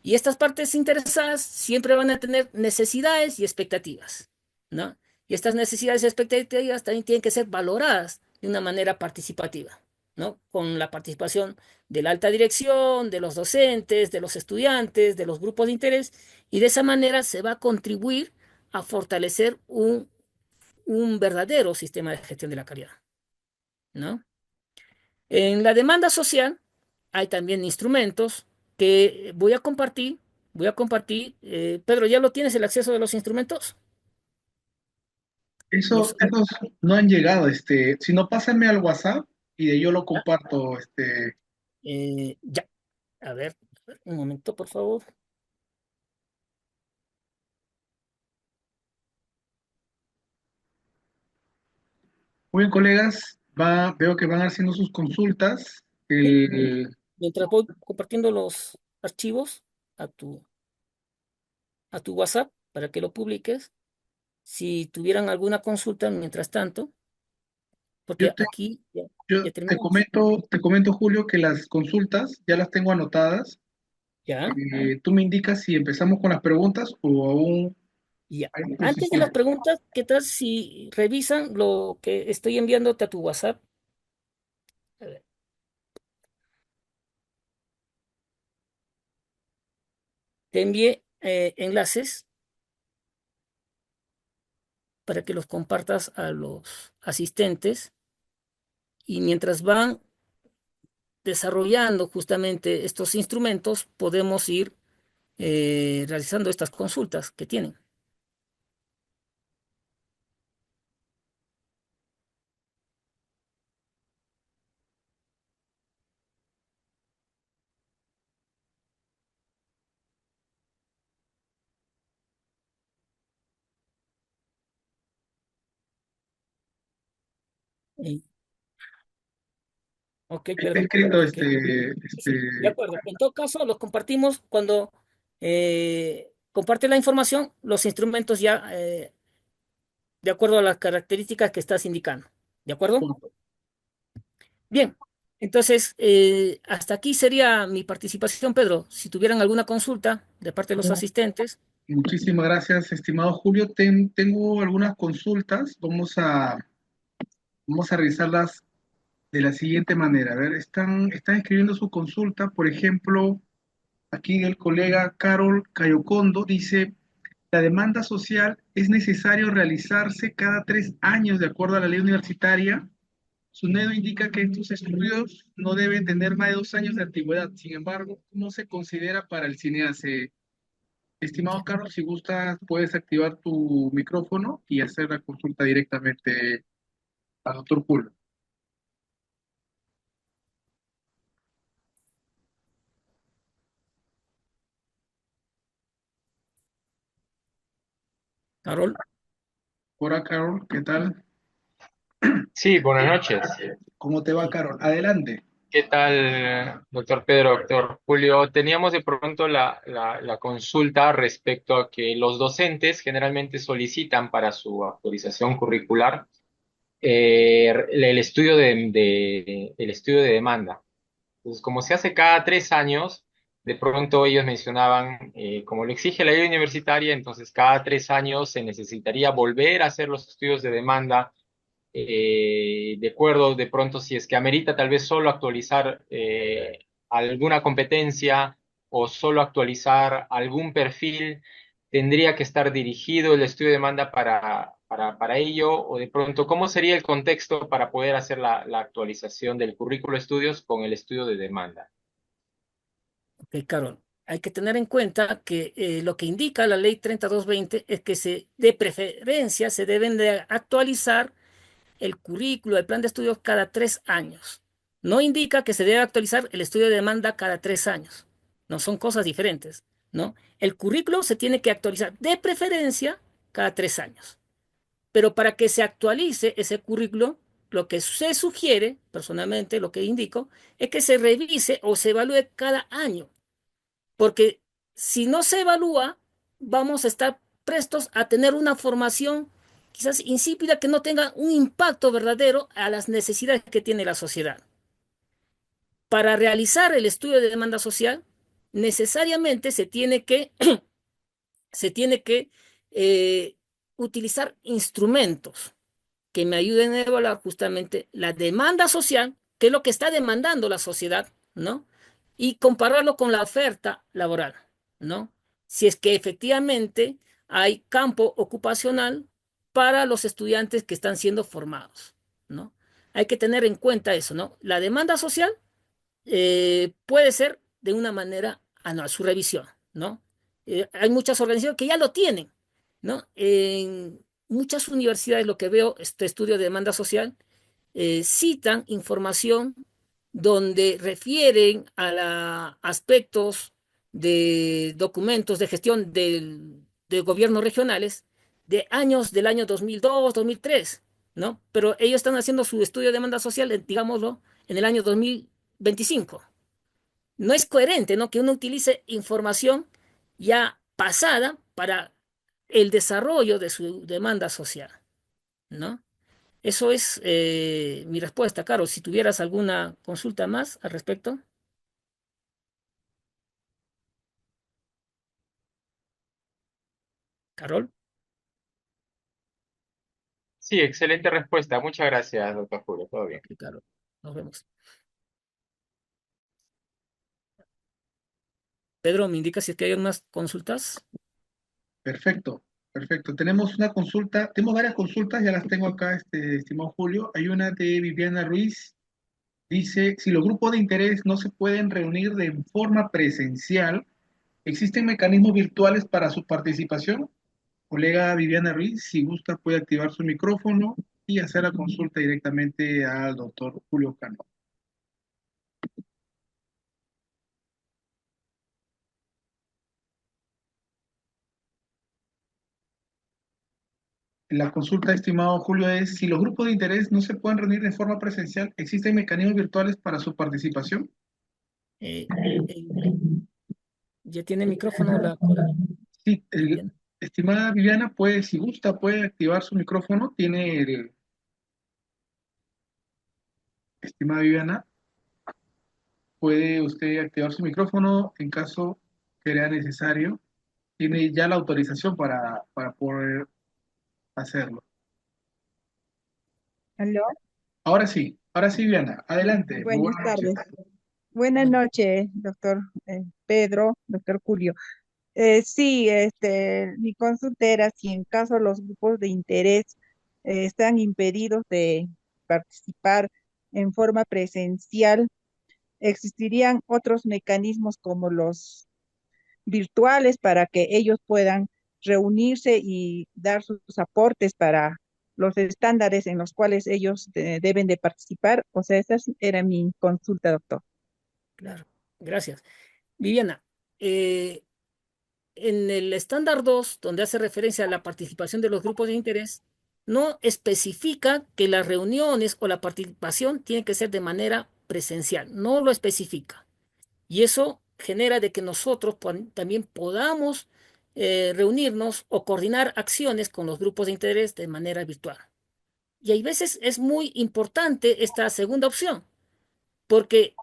Y estas partes interesadas siempre van a tener necesidades y expectativas, ¿no? Y estas necesidades y expectativas también tienen que ser valoradas de una manera participativa, ¿no? Con la participación de la alta dirección, de los docentes, de los estudiantes, de los grupos de interés, y de esa manera se va a contribuir a fortalecer un verdadero sistema de gestión de la calidad, ¿no? En la demanda social hay también instrumentos que voy a compartir. Pedro, ¿ya lo tienes el acceso de los instrumentos? Eso, Los, esos no han llegado, si no, pásame al WhatsApp y de yo lo ah, comparto, ya, a ver, un momento, por favor. Muy bien, colegas, veo que van haciendo sus consultas. Sí, mientras voy compartiendo los archivos a a tu WhatsApp para que lo publiques, si tuvieran alguna consulta mientras tanto, Yo porque te, aquí yo ya terminamos. te comento, Julio, que las consultas ya las tengo anotadas. Ya. Tú me indicas si empezamos con las preguntas o aún Ya. hay Antes de las exposición. preguntas, ¿qué tal si revisan lo que estoy enviándote a tu WhatsApp? A ver, te envié enlaces para que los compartas a los asistentes y mientras van desarrollando justamente estos instrumentos, podemos ir realizando estas consultas que tienen. Y- ok, Está Pedro. escrito Ok. Sí, de acuerdo. En todo caso, los compartimos cuando comparte la información, los instrumentos ya de acuerdo a las características que estás indicando. ¿De acuerdo? Bien. Entonces, hasta aquí sería mi participación, Pedro. Si tuvieran alguna consulta de parte de los No, asistentes, muchísimas gracias, estimado Julio. Tengo algunas consultas. Vamos a revisarlas de la siguiente manera. A ver, están escribiendo su consulta. Por ejemplo, aquí el colega Carol Cayocondo dice, la demanda social es necesario realizarse cada 3 años de acuerdo a la ley universitaria. SUNEDO indica que estos estudios no deben tener más de 2 años de antigüedad. Sin embargo, ¿cómo se considera para el cinease? Estimado ya. Carlos, si gustas, puedes activar tu micrófono y hacer la consulta directamente al doctor Julio. Carol, Hola, Carol, ¿qué tal? Sí, buenas noches. ¿Cómo te va, sí, Carol? Adelante. ¿Qué tal, doctor Pedro, doctor Julio? Teníamos de pronto la consulta respecto a que los docentes generalmente solicitan para su actualización curricular el estudio el estudio de demanda. Entonces, como se hace cada 3 años, de pronto ellos mencionaban, como lo exige la ley universitaria, entonces cada 3 años se necesitaría volver a hacer los estudios de demanda de acuerdo de pronto si es que amerita tal vez solo actualizar alguna competencia o solo actualizar algún perfil, tendría que estar dirigido el estudio de demanda para ello, o de pronto, ¿cómo sería el contexto para poder hacer la actualización del currículo de estudios con el estudio de demanda? ok, Carol. Hay que tener en cuenta que lo que indica la ley 3220 es que de preferencia se deben de actualizar el currículo, el plan de estudios cada 3 años. No indica que se debe actualizar el estudio de demanda cada 3 años. No son cosas diferentes, ¿no? El currículo se tiene que actualizar de preferencia cada 3 años. Pero para que se actualice ese currículo, lo que se sugiere, personalmente, lo que indico, es que se revise o se evalúe cada año. Porque si no se evalúa, vamos a estar prestos a tener una formación quizás insípida que no tenga un impacto verdadero a las necesidades que tiene la sociedad. Para realizar el estudio de demanda social, necesariamente se tiene que eh, utilizar instrumentos que me ayuden a evaluar justamente la demanda social, que es lo que está demandando la sociedad, ¿no? Y compararlo con la oferta laboral, ¿no? Si es que efectivamente hay campo ocupacional para los estudiantes que están siendo formados, ¿no? Hay que tener en cuenta eso, ¿no? La demanda social puede ser de una manera anual, su revisión, ¿no? Hay muchas organizaciones que ya lo tienen, ¿no? En muchas universidades lo que veo, este estudio de demanda social, citan información donde refieren aspectos de documentos de gestión de gobiernos regionales del año 2002, 2003, ¿no? Pero ellos están haciendo su estudio de demanda social, digámoslo, en el año 2025. No es coherente, ¿no? Que uno utilice información ya pasada para el desarrollo de su demanda social, ¿no? Eso es mi respuesta, Caro. Si tuvieras alguna consulta más al respecto, Carol. Sí, excelente respuesta. Muchas gracias, doctor Julio. Todo bien. Ok, Carol. Nos vemos. Pedro, ¿me indica si es que hay unas consultas? Perfecto. Perfecto. Tenemos una consulta, tenemos varias consultas, ya las tengo acá, estimado Julio. Hay una de Viviana Ruiz. Dice, si los grupos de interés no se pueden reunir de forma presencial, ¿existen mecanismos virtuales para su participación? Colega Viviana Ruiz, si gusta puede activar su micrófono y hacer la consulta directamente al doctor Julio Cano. La consulta, estimado Julio, es si los grupos de interés no se pueden reunir de forma presencial, ¿existen mecanismos virtuales para su participación? Eh, eh, ¿Ya tiene micrófono la colega Sí, Viviana? estimada Viviana, pues si gusta puede activar su micrófono. Estimada Viviana, puede usted activar su micrófono en caso que sea necesario. Tiene ya la autorización para poder hacerlo. Aló, Ahora sí, Viviana, adelante. Muy buenas buenas noches. tardes. Buenas noches, doctor Pedro, doctor Julio. Sí, mi consulta era si en caso los grupos de interés están impedidos de participar en forma presencial, ¿existirían otros mecanismos como los virtuales para que ellos puedan reunirse y dar sus aportes para los estándares en los cuales ellos deben de participar? O sea, esa era mi consulta, doctor. Claro, gracias. Viviana, eh, en el estándar 2, donde hace referencia a la participación de los grupos de interés, no especifica que las reuniones o la participación tiene que ser de manera presencial, no lo especifica. Y eso genera de que nosotros también podamos reunirnos o coordinar acciones con los grupos de interés de manera virtual. Y hay veces es muy importante esta segunda opción, porque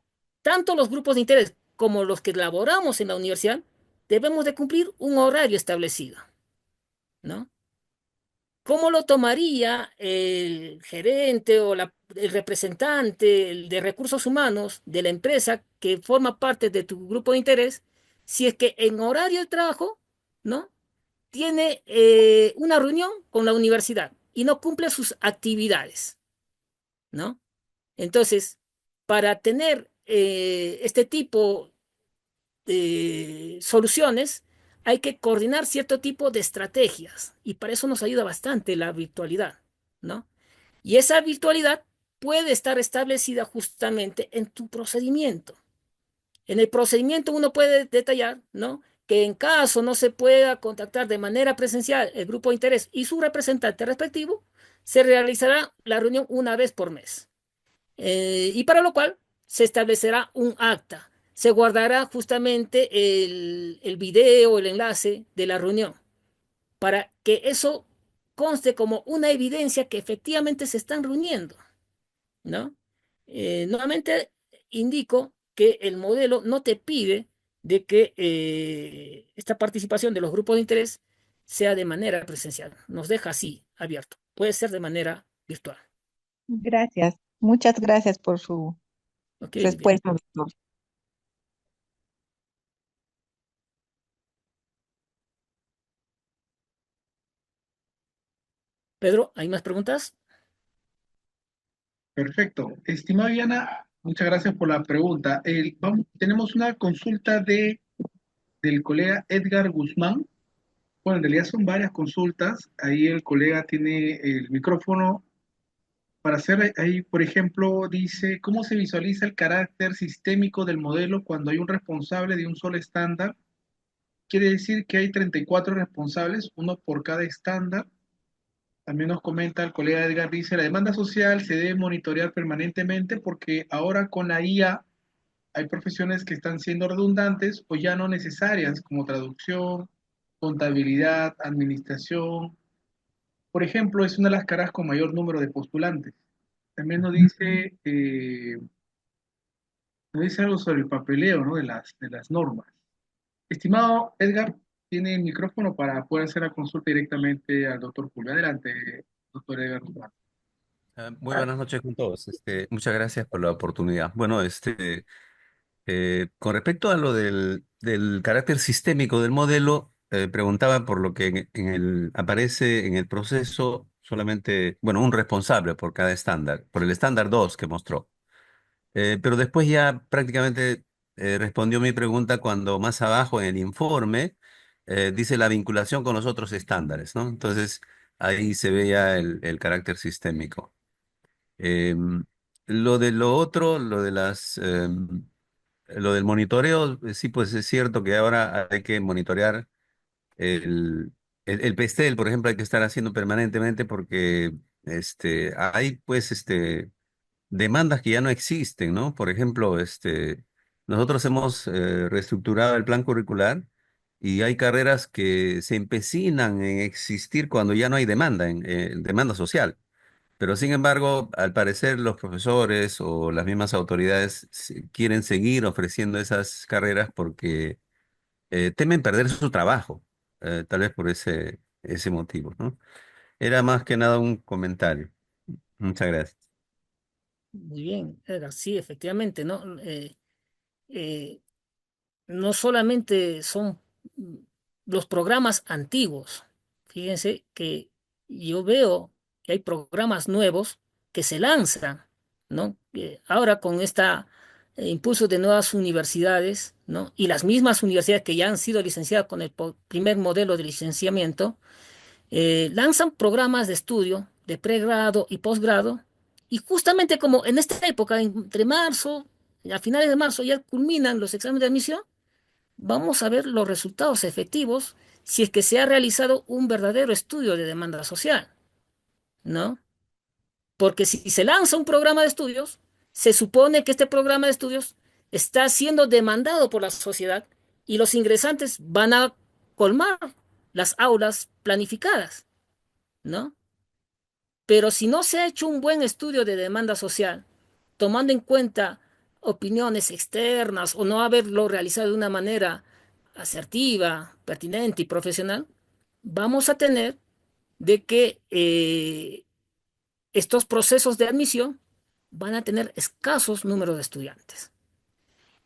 tanto los grupos de interés como los que laboramos en la universidad debemos de cumplir un horario establecido, ¿no? ¿Cómo lo tomaría el gerente o el representante de recursos humanos de la empresa que forma parte de tu grupo de interés si es que en horario de trabajo, ¿no? Tiene una reunión con la universidad y no cumple sus actividades, ¿no? Entonces, para tener este tipo de soluciones, hay que coordinar cierto tipo de estrategias y para eso nos ayuda bastante la virtualidad, ¿no? Y esa virtualidad puede estar establecida justamente en tu procedimiento. En el procedimiento uno puede detallar, ¿no? Que en caso no se pueda contactar de manera presencial el grupo de interés y su representante respectivo, se realizará la reunión una vez por mes. Y para lo cual se establecerá un acta. Se guardará justamente el video, el enlace de la reunión, para que eso conste como una evidencia que efectivamente se están reuniendo, ¿no? Nuevamente indico que el modelo no te pide de que esta participación de los grupos de interés sea de manera presencial. Nos deja así abierto. Puede ser de manera virtual. Gracias. Muchas gracias por su Ok, Viviana. respuesta, doctor. Pedro, ¿hay más preguntas? Perfecto. Estimada Viviana, muchas gracias por la pregunta. Tenemos una consulta del colega Edgar Guzmán. Bueno, en realidad son varias consultas. Ahí el colega tiene el micrófono para hacer, ahí, por ejemplo, dice, ¿cómo se visualiza el carácter sistémico del modelo cuando hay un responsable de un solo estándar? Quiere decir que hay 34 responsables, uno por cada estándar. También nos comenta el colega Edgar, dice, la demanda social se debe monitorear permanentemente porque ahora con la IA hay profesiones que están siendo redundantes o ya no necesarias, como traducción, contabilidad, administración. Por ejemplo, es una de las carreras con mayor número de postulantes. También nos dice algo sobre el papeleo, ¿no? De las normas. Estimado Edgar, tiene el micrófono para poder hacer la consulta directamente al doctor Julio. Adelante, doctor Edgar Guzmán. Muy buenas noches con todos. Muchas gracias por la oportunidad. Bueno, con respecto a lo del carácter sistémico del modelo, preguntaba por lo que aparece en el proceso solamente, bueno, un responsable por cada estándar, por el estándar 2 que mostró. Pero después ya prácticamente respondió mi pregunta cuando más abajo en el informe dice la vinculación con los otros estándares, ¿no? Entonces ahí se ve ya el carácter sistémico. Lo de lo otro, lo del monitoreo, sí, pues es cierto que ahora hay que monitorear el, el PESTEL, por ejemplo, hay que estar haciendo permanentemente porque hay pues demandas que ya no existen, ¿no? Por ejemplo, nosotros hemos reestructurado el plan curricular y hay carreras que se empecinan en existir cuando ya no hay demanda, demanda social. Pero sin embargo, al parecer los profesores o las mismas autoridades quieren seguir ofreciendo esas carreras porque temen perder su trabajo, tal vez por ese motivo, ¿no? Era más que nada un comentario. Muchas gracias. Muy bien, Edgar, sí, efectivamente, ¿no? Eh, no solamente son mm, los programas antiguos. Fíjense que yo veo que hay programas nuevos que se lanzan, ¿no? Ahora con esta impulso de nuevas universidades, ¿no? Y las mismas universidades que ya han sido licenciadas con el primer modelo de licenciamiento, lanzan programas de estudio de pregrado y posgrado. Y justamente como en esta época, entre marzo, a finales de marzo ya culminan los exámenes de admisión, vamos a ver los resultados efectivos si es que se ha realizado un verdadero estudio de demanda social, ¿no? Porque si se lanza un programa de estudios, se supone que este programa de estudios está siendo demandado por la sociedad y los ingresantes van a colmar las aulas planificadas, ¿no? Pero si no se ha hecho un buen estudio de demanda social, tomando en cuenta opiniones externas o no haberlo realizado de una manera asertiva, pertinente y profesional, vamos a tener de que estos procesos de admisión van a tener escasos números de estudiantes.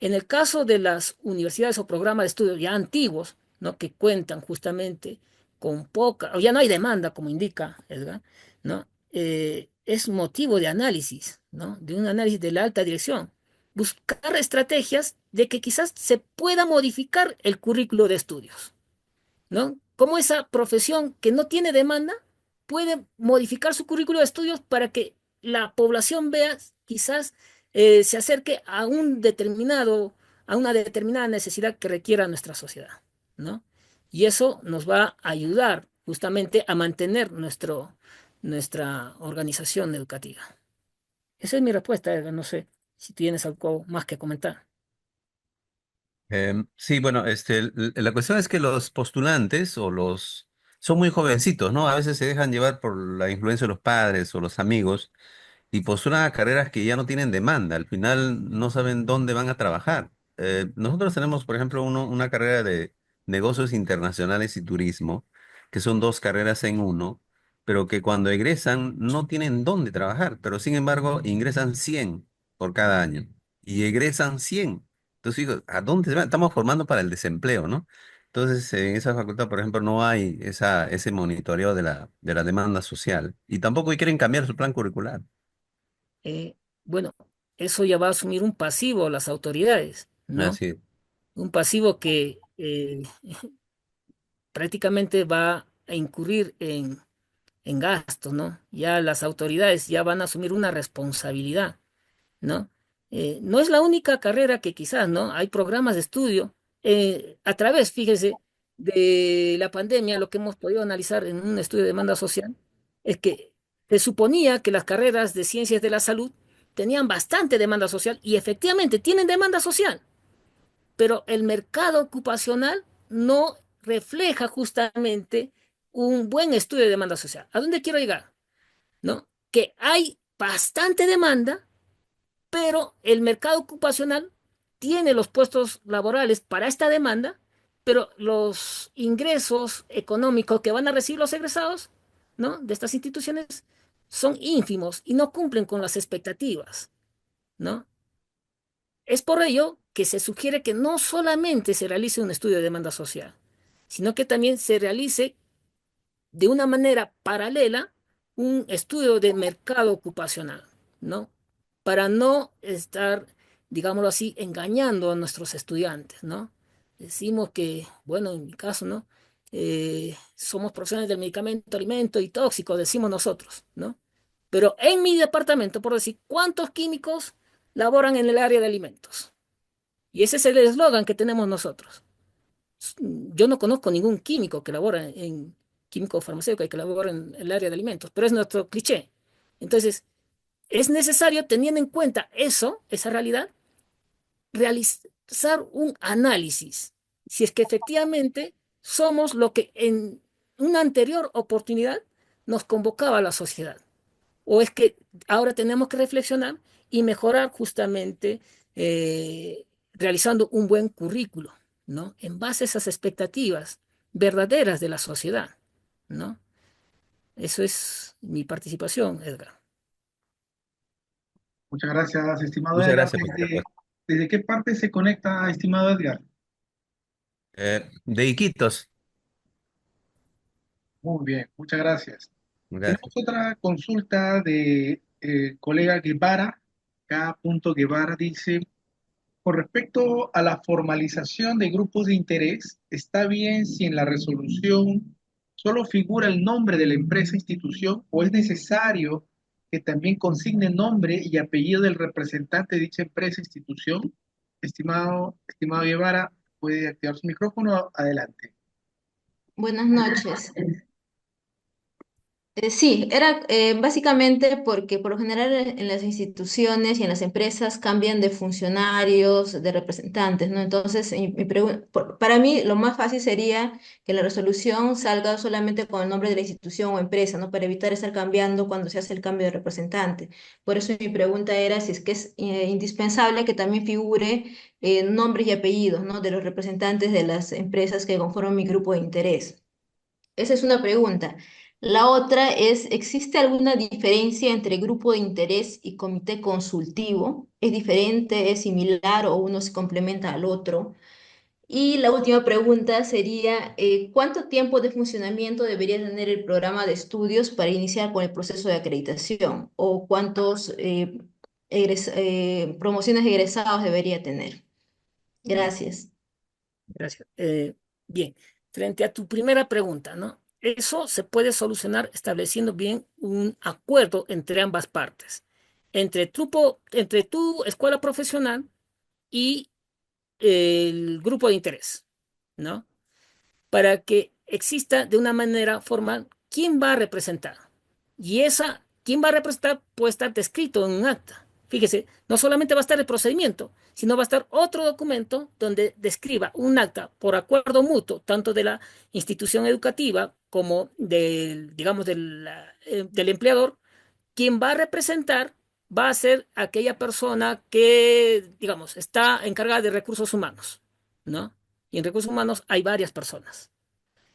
En el caso de las universidades o programas de estudio ya antiguos, ¿no? Que cuentan justamente con poca, o ya no hay demanda, como indica Edgar, ¿no? Es motivo de análisis, ¿no? De un análisis de la alta dirección. Buscar estrategias de que quizás se pueda modificar el currículo de estudios, ¿no? Cómo esa profesión que no tiene demanda puede modificar su currículo de estudios para que la población vea, quizás se acerque a un determinado, a una determinada necesidad que requiera nuestra sociedad, ¿no? Y eso nos va a ayudar justamente a mantener nuestra organización educativa. Esa es mi respuesta, Edgar. No sé si tienes algo más que comentar. Sí, bueno, la cuestión es que los postulantes son muy jovencitos, ¿no? A veces se dejan llevar por la influencia de los padres o los amigos y postulan a carreras que ya no tienen demanda. Al final no saben dónde van a trabajar. Nosotros tenemos, por ejemplo, una carrera de negocios internacionales y turismo, que son dos carreras en uno, pero que cuando egresan no tienen dónde trabajar, pero sin embargo ingresan 100 por cada año y egresan 100. Entonces digo, ¿a dónde se van? Estamos formando para el desempleo, ¿no? Entonces, en esa facultad, por ejemplo, no hay ese monitoreo de la demanda social y tampoco quieren cambiar su plan curricular. Eh, bueno, eso ya va a asumir un pasivo las autoridades, ¿no? Así. Un pasivo que prácticamente va a incurrir en gastos, ¿no? Ya las autoridades ya van a asumir una responsabilidad, ¿no? No es la única carrera que quizás, ¿no? Hay programas de estudio a través, fíjese, de la pandemia, lo que hemos podido analizar en un estudio de demanda social, es que se suponía que las carreras de ciencias de la salud tenían bastante demanda social y efectivamente tienen demanda social, pero el mercado ocupacional no refleja justamente un buen estudio de demanda social. ¿A dónde quiero llegar? ¿No? Que hay bastante demanda, pero el mercado ocupacional tiene los puestos laborales para esta demanda, pero los ingresos económicos que van a recibir los egresados, ¿no? De estas instituciones son ínfimos y no cumplen con las expectativas, ¿no? Es por ello que se sugiere que no solamente se realice un estudio de demanda social, sino que también se realice de una manera paralela un estudio de mercado ocupacional, ¿no? Para no estar, digámoslo así, engañando a nuestros estudiantes, ¿no? Decimos que, bueno, en mi caso, ¿no? Somos profesionales del medicamento, alimento y tóxico, decimos nosotros, ¿no? Pero en mi departamento, por decir, ¿cuántos químicos laboran en el área de alimentos? Y ese es el eslogan que tenemos nosotros. Yo no conozco ningún químico que labora en químico farmacéutico que labora en el área de alimentos, pero es nuestro cliché. Entonces, es necesario, teniendo en cuenta eso, esa realidad, realizar un análisis. Si es que efectivamente somos lo que en una anterior oportunidad nos convocaba a la sociedad. O es que ahora tenemos que reflexionar y mejorar justamente realizando un buen currículo, ¿no? En base a esas expectativas verdaderas de la sociedad, ¿no? Eso es mi participación, Edgar. Muchas gracias, estimado Muchas Edgar. gracias por la respuesta. ¿Desde qué parte se conecta, estimado Edgar? De Iquitos. Muy bien, muchas gracias. Tenemos Gracias. otra consulta de colega Guevara. K. Guevara dice, con respecto a la formalización de grupos de interés, ¿está bien si en la resolución solo figura el nombre de la empresa e institución o es necesario que también consigne nombre y apellido del representante de dicha empresa e institución? Estimado Guevara, puede activar su micrófono. Adelante. Buenas noches. Sí, era básicamente porque por lo general en las instituciones y en las empresas cambian de funcionarios, de representantes, ¿no? Entonces, para mí lo más fácil sería que la resolución salga solamente con el nombre de la institución o empresa, ¿no? Para evitar estar cambiando cuando se hace el cambio de representante. Por eso mi pregunta era si es que es indispensable que también figure nombres y apellidos, ¿no? De los representantes de las empresas que conforman mi grupo de interés. Esa es una pregunta. La otra es, ¿existe alguna diferencia entre grupo de interés y comité consultivo? ¿Es diferente, es similar o uno se complementa al otro? Y la última pregunta sería, ¿cuánto tiempo de funcionamiento debería tener el programa de estudios para iniciar con el proceso de acreditación? ¿O cuántos promociones de egresados debería tener? Gracias. Gracias. Bien, frente a tu primera pregunta, ¿no? Eso se puede solucionar estableciendo bien un acuerdo entre ambas partes, entre tu escuela profesional y el grupo de interés, ¿no? Para que exista de una manera formal quién va a representar. Y quién va a representar puede estar descrito en un acta. Fíjese, no solamente va a estar el procedimiento, sino va a estar otro documento donde describa un acta por acuerdo mutuo, tanto de la institución educativa como del, digamos, del empleador. Quien va a representar va a ser aquella persona que, digamos, está encargada de recursos humanos, ¿no? Y en recursos humanos hay varias personas,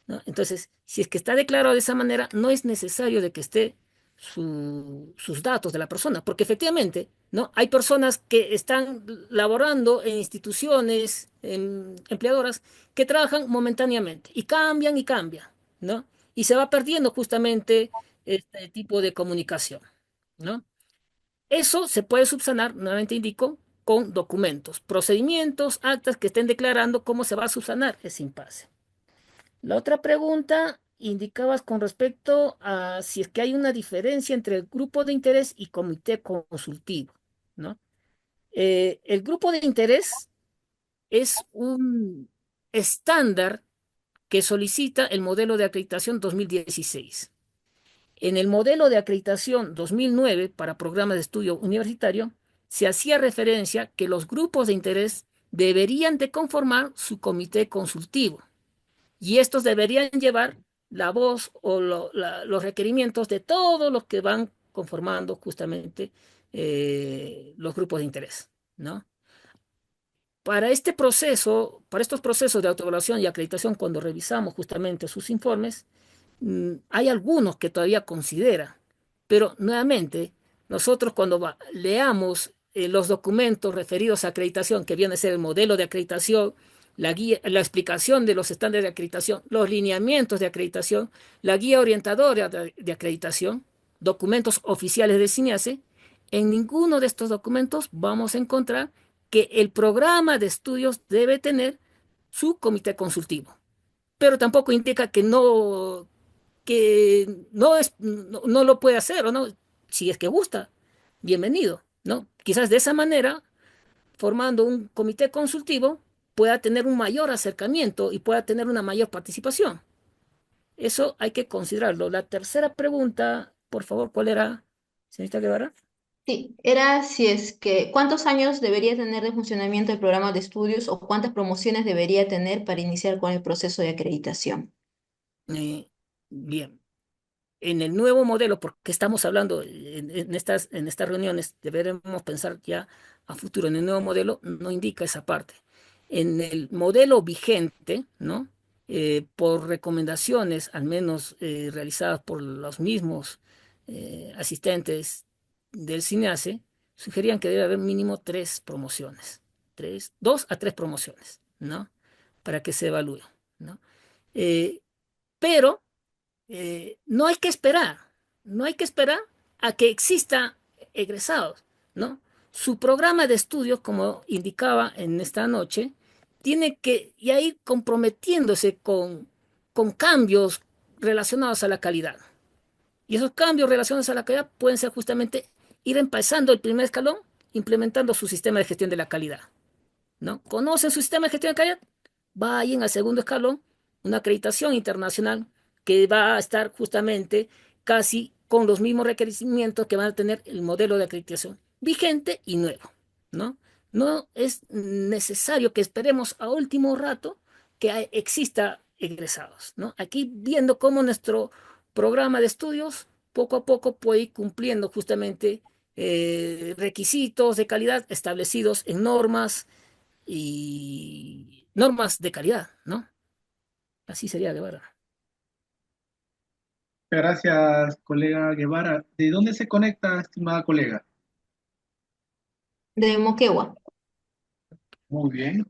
¿no? Entonces, si es que está declarado de esa manera, no es necesario de que esté sus datos de la persona, porque efectivamente, ¿no? Hay personas que están laborando en instituciones empleadoras que trabajan momentáneamente y cambian, ¿no? Y se va perdiendo justamente este tipo de comunicación, ¿no? Eso se puede subsanar, nuevamente indico, con documentos, procedimientos, actas que estén declarando cómo se va a subsanar ese impasse. La otra pregunta indicabas con respecto a si es que hay una diferencia entre el grupo de interés y comité consultivo, ¿no? El grupo de interés es un estándar que solicita el modelo de acreditación 2016. En el modelo de acreditación 2009 para programas de estudio universitario, se hacía referencia que los grupos de interés deberían de conformar su comité consultivo y estos deberían llevar la voz o los requerimientos de todos los que van conformando justamente los grupos de interés, ¿no? Para este proceso, para estos procesos de autoevaluación y acreditación, cuando revisamos justamente sus informes, hay algunos que todavía consideran, pero nuevamente, nosotros cuando leamos los documentos referidos a acreditación, que viene a ser el modelo de acreditación la guía, la explicación de los estándares de acreditación, los lineamientos de acreditación, la guía orientadora de acreditación, documentos oficiales de SINIASE, en ninguno de estos documentos vamos a encontrar que el programa de estudios debe tener su comité consultivo, pero tampoco indica que no, no lo puede hacer o no, si es que gusta, bienvenido, ¿no? Quizás de esa manera, formando un comité consultivo, pueda tener un mayor acercamiento y pueda tener una mayor participación. Eso hay que considerarlo. La tercera pregunta, por favor, ¿cuál era, señorita Guevara? Sí, era si es que cuántos años debería tener de funcionamiento el programa de estudios o cuántas promociones debería tener para iniciar con el proceso de acreditación. Bien, en el nuevo modelo, porque estamos hablando en estas reuniones, deberemos pensar ya a futuro. En el nuevo modelo no indica esa parte. En el modelo vigente, ¿no? Por recomendaciones, al menos realizadas por los mismos asistentes del CINEASE, sugerían que debe haber mínimo 3 promociones, 2 a 3 promociones, ¿no? Para que se evalúe, ¿no? Eh, pero no hay que esperar, no hay que esperar a que exista egresados, ¿no? Su programa de estudios, como indicaba en esta noche, tiene que ya ir comprometiéndose con cambios relacionados a la calidad. Y esos cambios relacionados a la calidad pueden ser justamente ir empezando el primer escalón, implementando su sistema de gestión de la calidad, ¿no? ¿Conocen su sistema de gestión de calidad? Vayan al segundo escalón, una acreditación internacional que va a estar justamente casi con los mismos requerimientos que van a tener el modelo de acreditación vigente y nuevo, ¿no? No es necesario que esperemos a último rato que exista egresados, ¿no? Aquí viendo cómo nuestro programa de estudios poco a poco puede ir cumpliendo justamente requisitos de calidad establecidos en normas y normas de calidad, ¿no? Así sería de verdad. Gracias, colega Guevara. ¿De dónde se conecta, estimada colega? De Moquegua. Muy bien.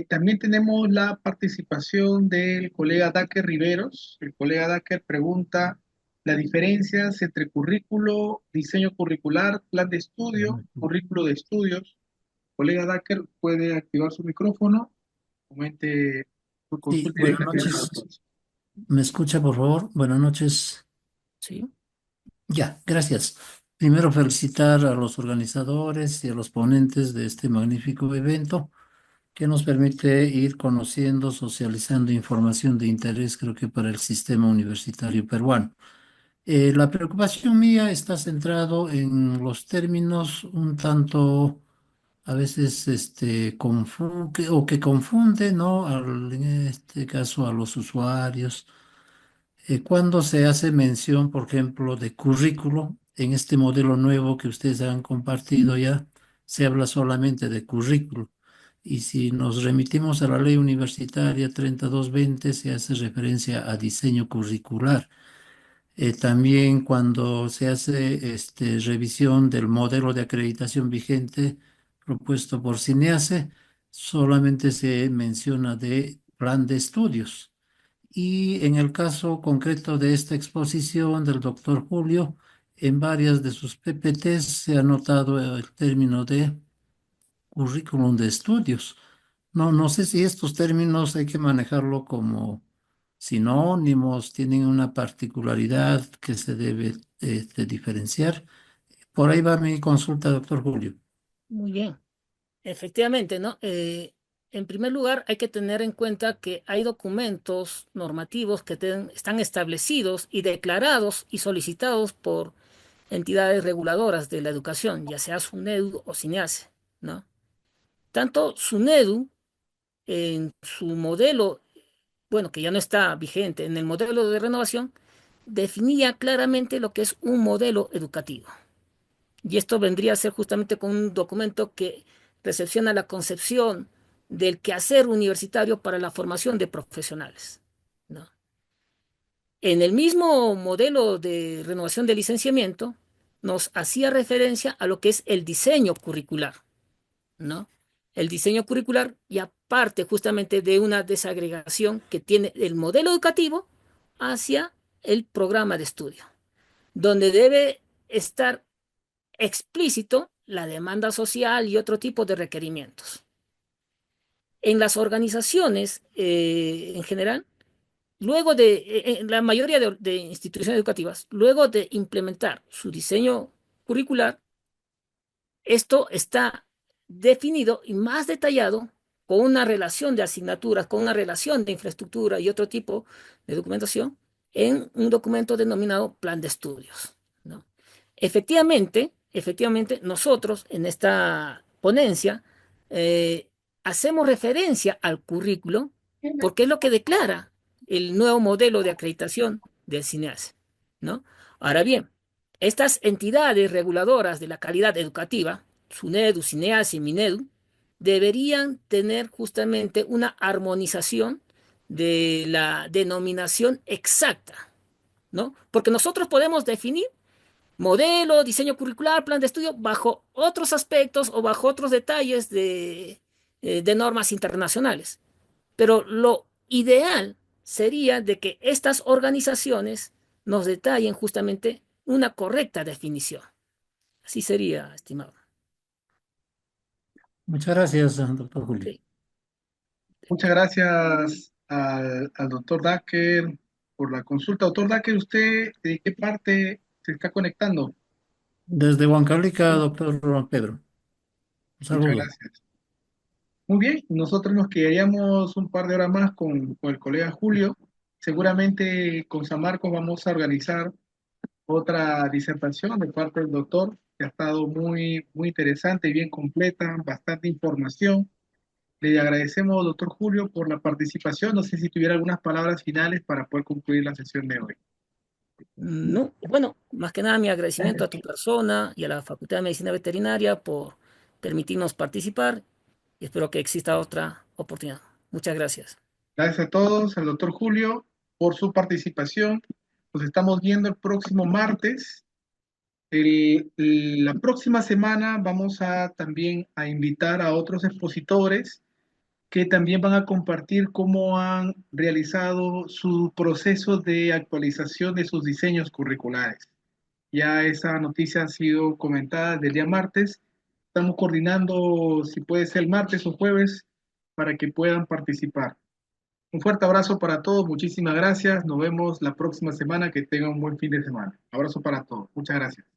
También tenemos la participación del colega Daker Riveros. El colega Daker pregunta las diferencias entre currículo, diseño curricular, plan de estudio, currículo de estudios. Colega Daker puede activar su micrófono, comente su Sí, consulta buenas directamente a la noches. doctora. ¿Me escucha, por favor? Buenas noches. ¿Sí? Ya, gracias. Primero felicitar a los organizadores y a los ponentes de este magnífico evento que nos permite ir conociendo, socializando información de interés, creo que para el sistema universitario peruano. La preocupación mía está centrado en los términos un tanto a veces o que confunde, ¿no? En este caso a los usuarios. Cuando se hace mención, por ejemplo, de currículo, en este modelo nuevo que ustedes han compartido ya, se habla solamente de currículo. Y si nos remitimos a la ley universitaria 3220, se hace referencia a diseño curricular. También cuando se hace revisión del modelo de acreditación vigente propuesto por CINEASE, solamente se menciona de plan de estudios. Y en el caso concreto de esta exposición del doctor Julio, en varias de sus PPTs se ha notado el término de currículum de estudios. No sé si estos términos hay que manejarlo como sinónimos, tienen una particularidad que se debe diferenciar. Por ahí va mi consulta, doctor Julio. Muy bien. Efectivamente, ¿no? En primer lugar, hay que tener en cuenta que hay documentos normativos que están establecidos y declarados y solicitados por entidades reguladoras de la educación, ya sea SUNEDU o SINEASE, ¿no? Tanto SUNEDU, en su modelo, bueno, que ya no está vigente, en el modelo de renovación, definía claramente lo que es un modelo educativo. Y esto vendría a ser justamente con un documento que recepciona la concepción del quehacer universitario para la formación de profesionales, ¿no? En el mismo modelo de renovación de licenciamiento, nos hacía referencia a lo que es el diseño curricular, ¿no? El diseño curricular ya parte justamente de una desagregación que tiene el modelo educativo hacia el programa de estudio, donde debe estar explícito la demanda social y otro tipo de requerimientos. En las organizaciones en general, en la mayoría de instituciones educativas, luego de implementar su diseño curricular, esto está definido y más detallado con una relación de asignaturas, con una relación de infraestructura y otro tipo de documentación en un documento denominado plan de estudios, ¿no? Efectivamente, nosotros en esta ponencia eh, hacemos referencia al currículo porque es lo que declara el nuevo modelo de acreditación del CINEAS, ¿no? Ahora bien, estas entidades reguladoras de la calidad educativa, SUNEDU, CINEAS y MINEDU, deberían tener justamente una armonización de la denominación exacta, ¿no? Porque nosotros podemos definir modelo, diseño curricular, plan de estudio bajo otros aspectos o bajo otros detalles de normas internacionales. Pero lo ideal sería de que estas organizaciones nos detallen justamente una correcta definición. Así sería, estimado. Muchas gracias, doctor Julio. Sí. Muchas gracias al doctor Dacker por la consulta. Doctor Dacker, ¿usted de qué parte se está conectando? Desde Huancavelica, doctor Pedro. Un Muchas saludo. gracias. Muy bien, nosotros nos quedaríamos un par de horas más con el colega Julio. Seguramente con San Marcos vamos a organizar otra disertación de parte del doctor, que ha estado muy interesante y bien completa, bastante información. Le agradecemos, doctor Julio, por la participación. No sé si tuviera algunas palabras finales para poder concluir la sesión de hoy. No, bueno, más que nada mi agradecimiento a tu persona y a la Facultad de Medicina Veterinaria por permitirnos participar y espero que exista otra oportunidad. Muchas gracias. Gracias a todos, al doctor Julio, por su participación. Nos estamos viendo el próximo martes. La próxima semana vamos a también a invitar a otros expositores que también van a compartir cómo han realizado su proceso de actualización de sus diseños curriculares. Ya esa noticia ha sido comentada del día martes. Estamos coordinando si puede ser el martes o jueves para que puedan participar. Un fuerte abrazo para todos, muchísimas gracias. Nos vemos la próxima semana. Que tengan un buen fin de semana. Abrazo para todos. Muchas gracias.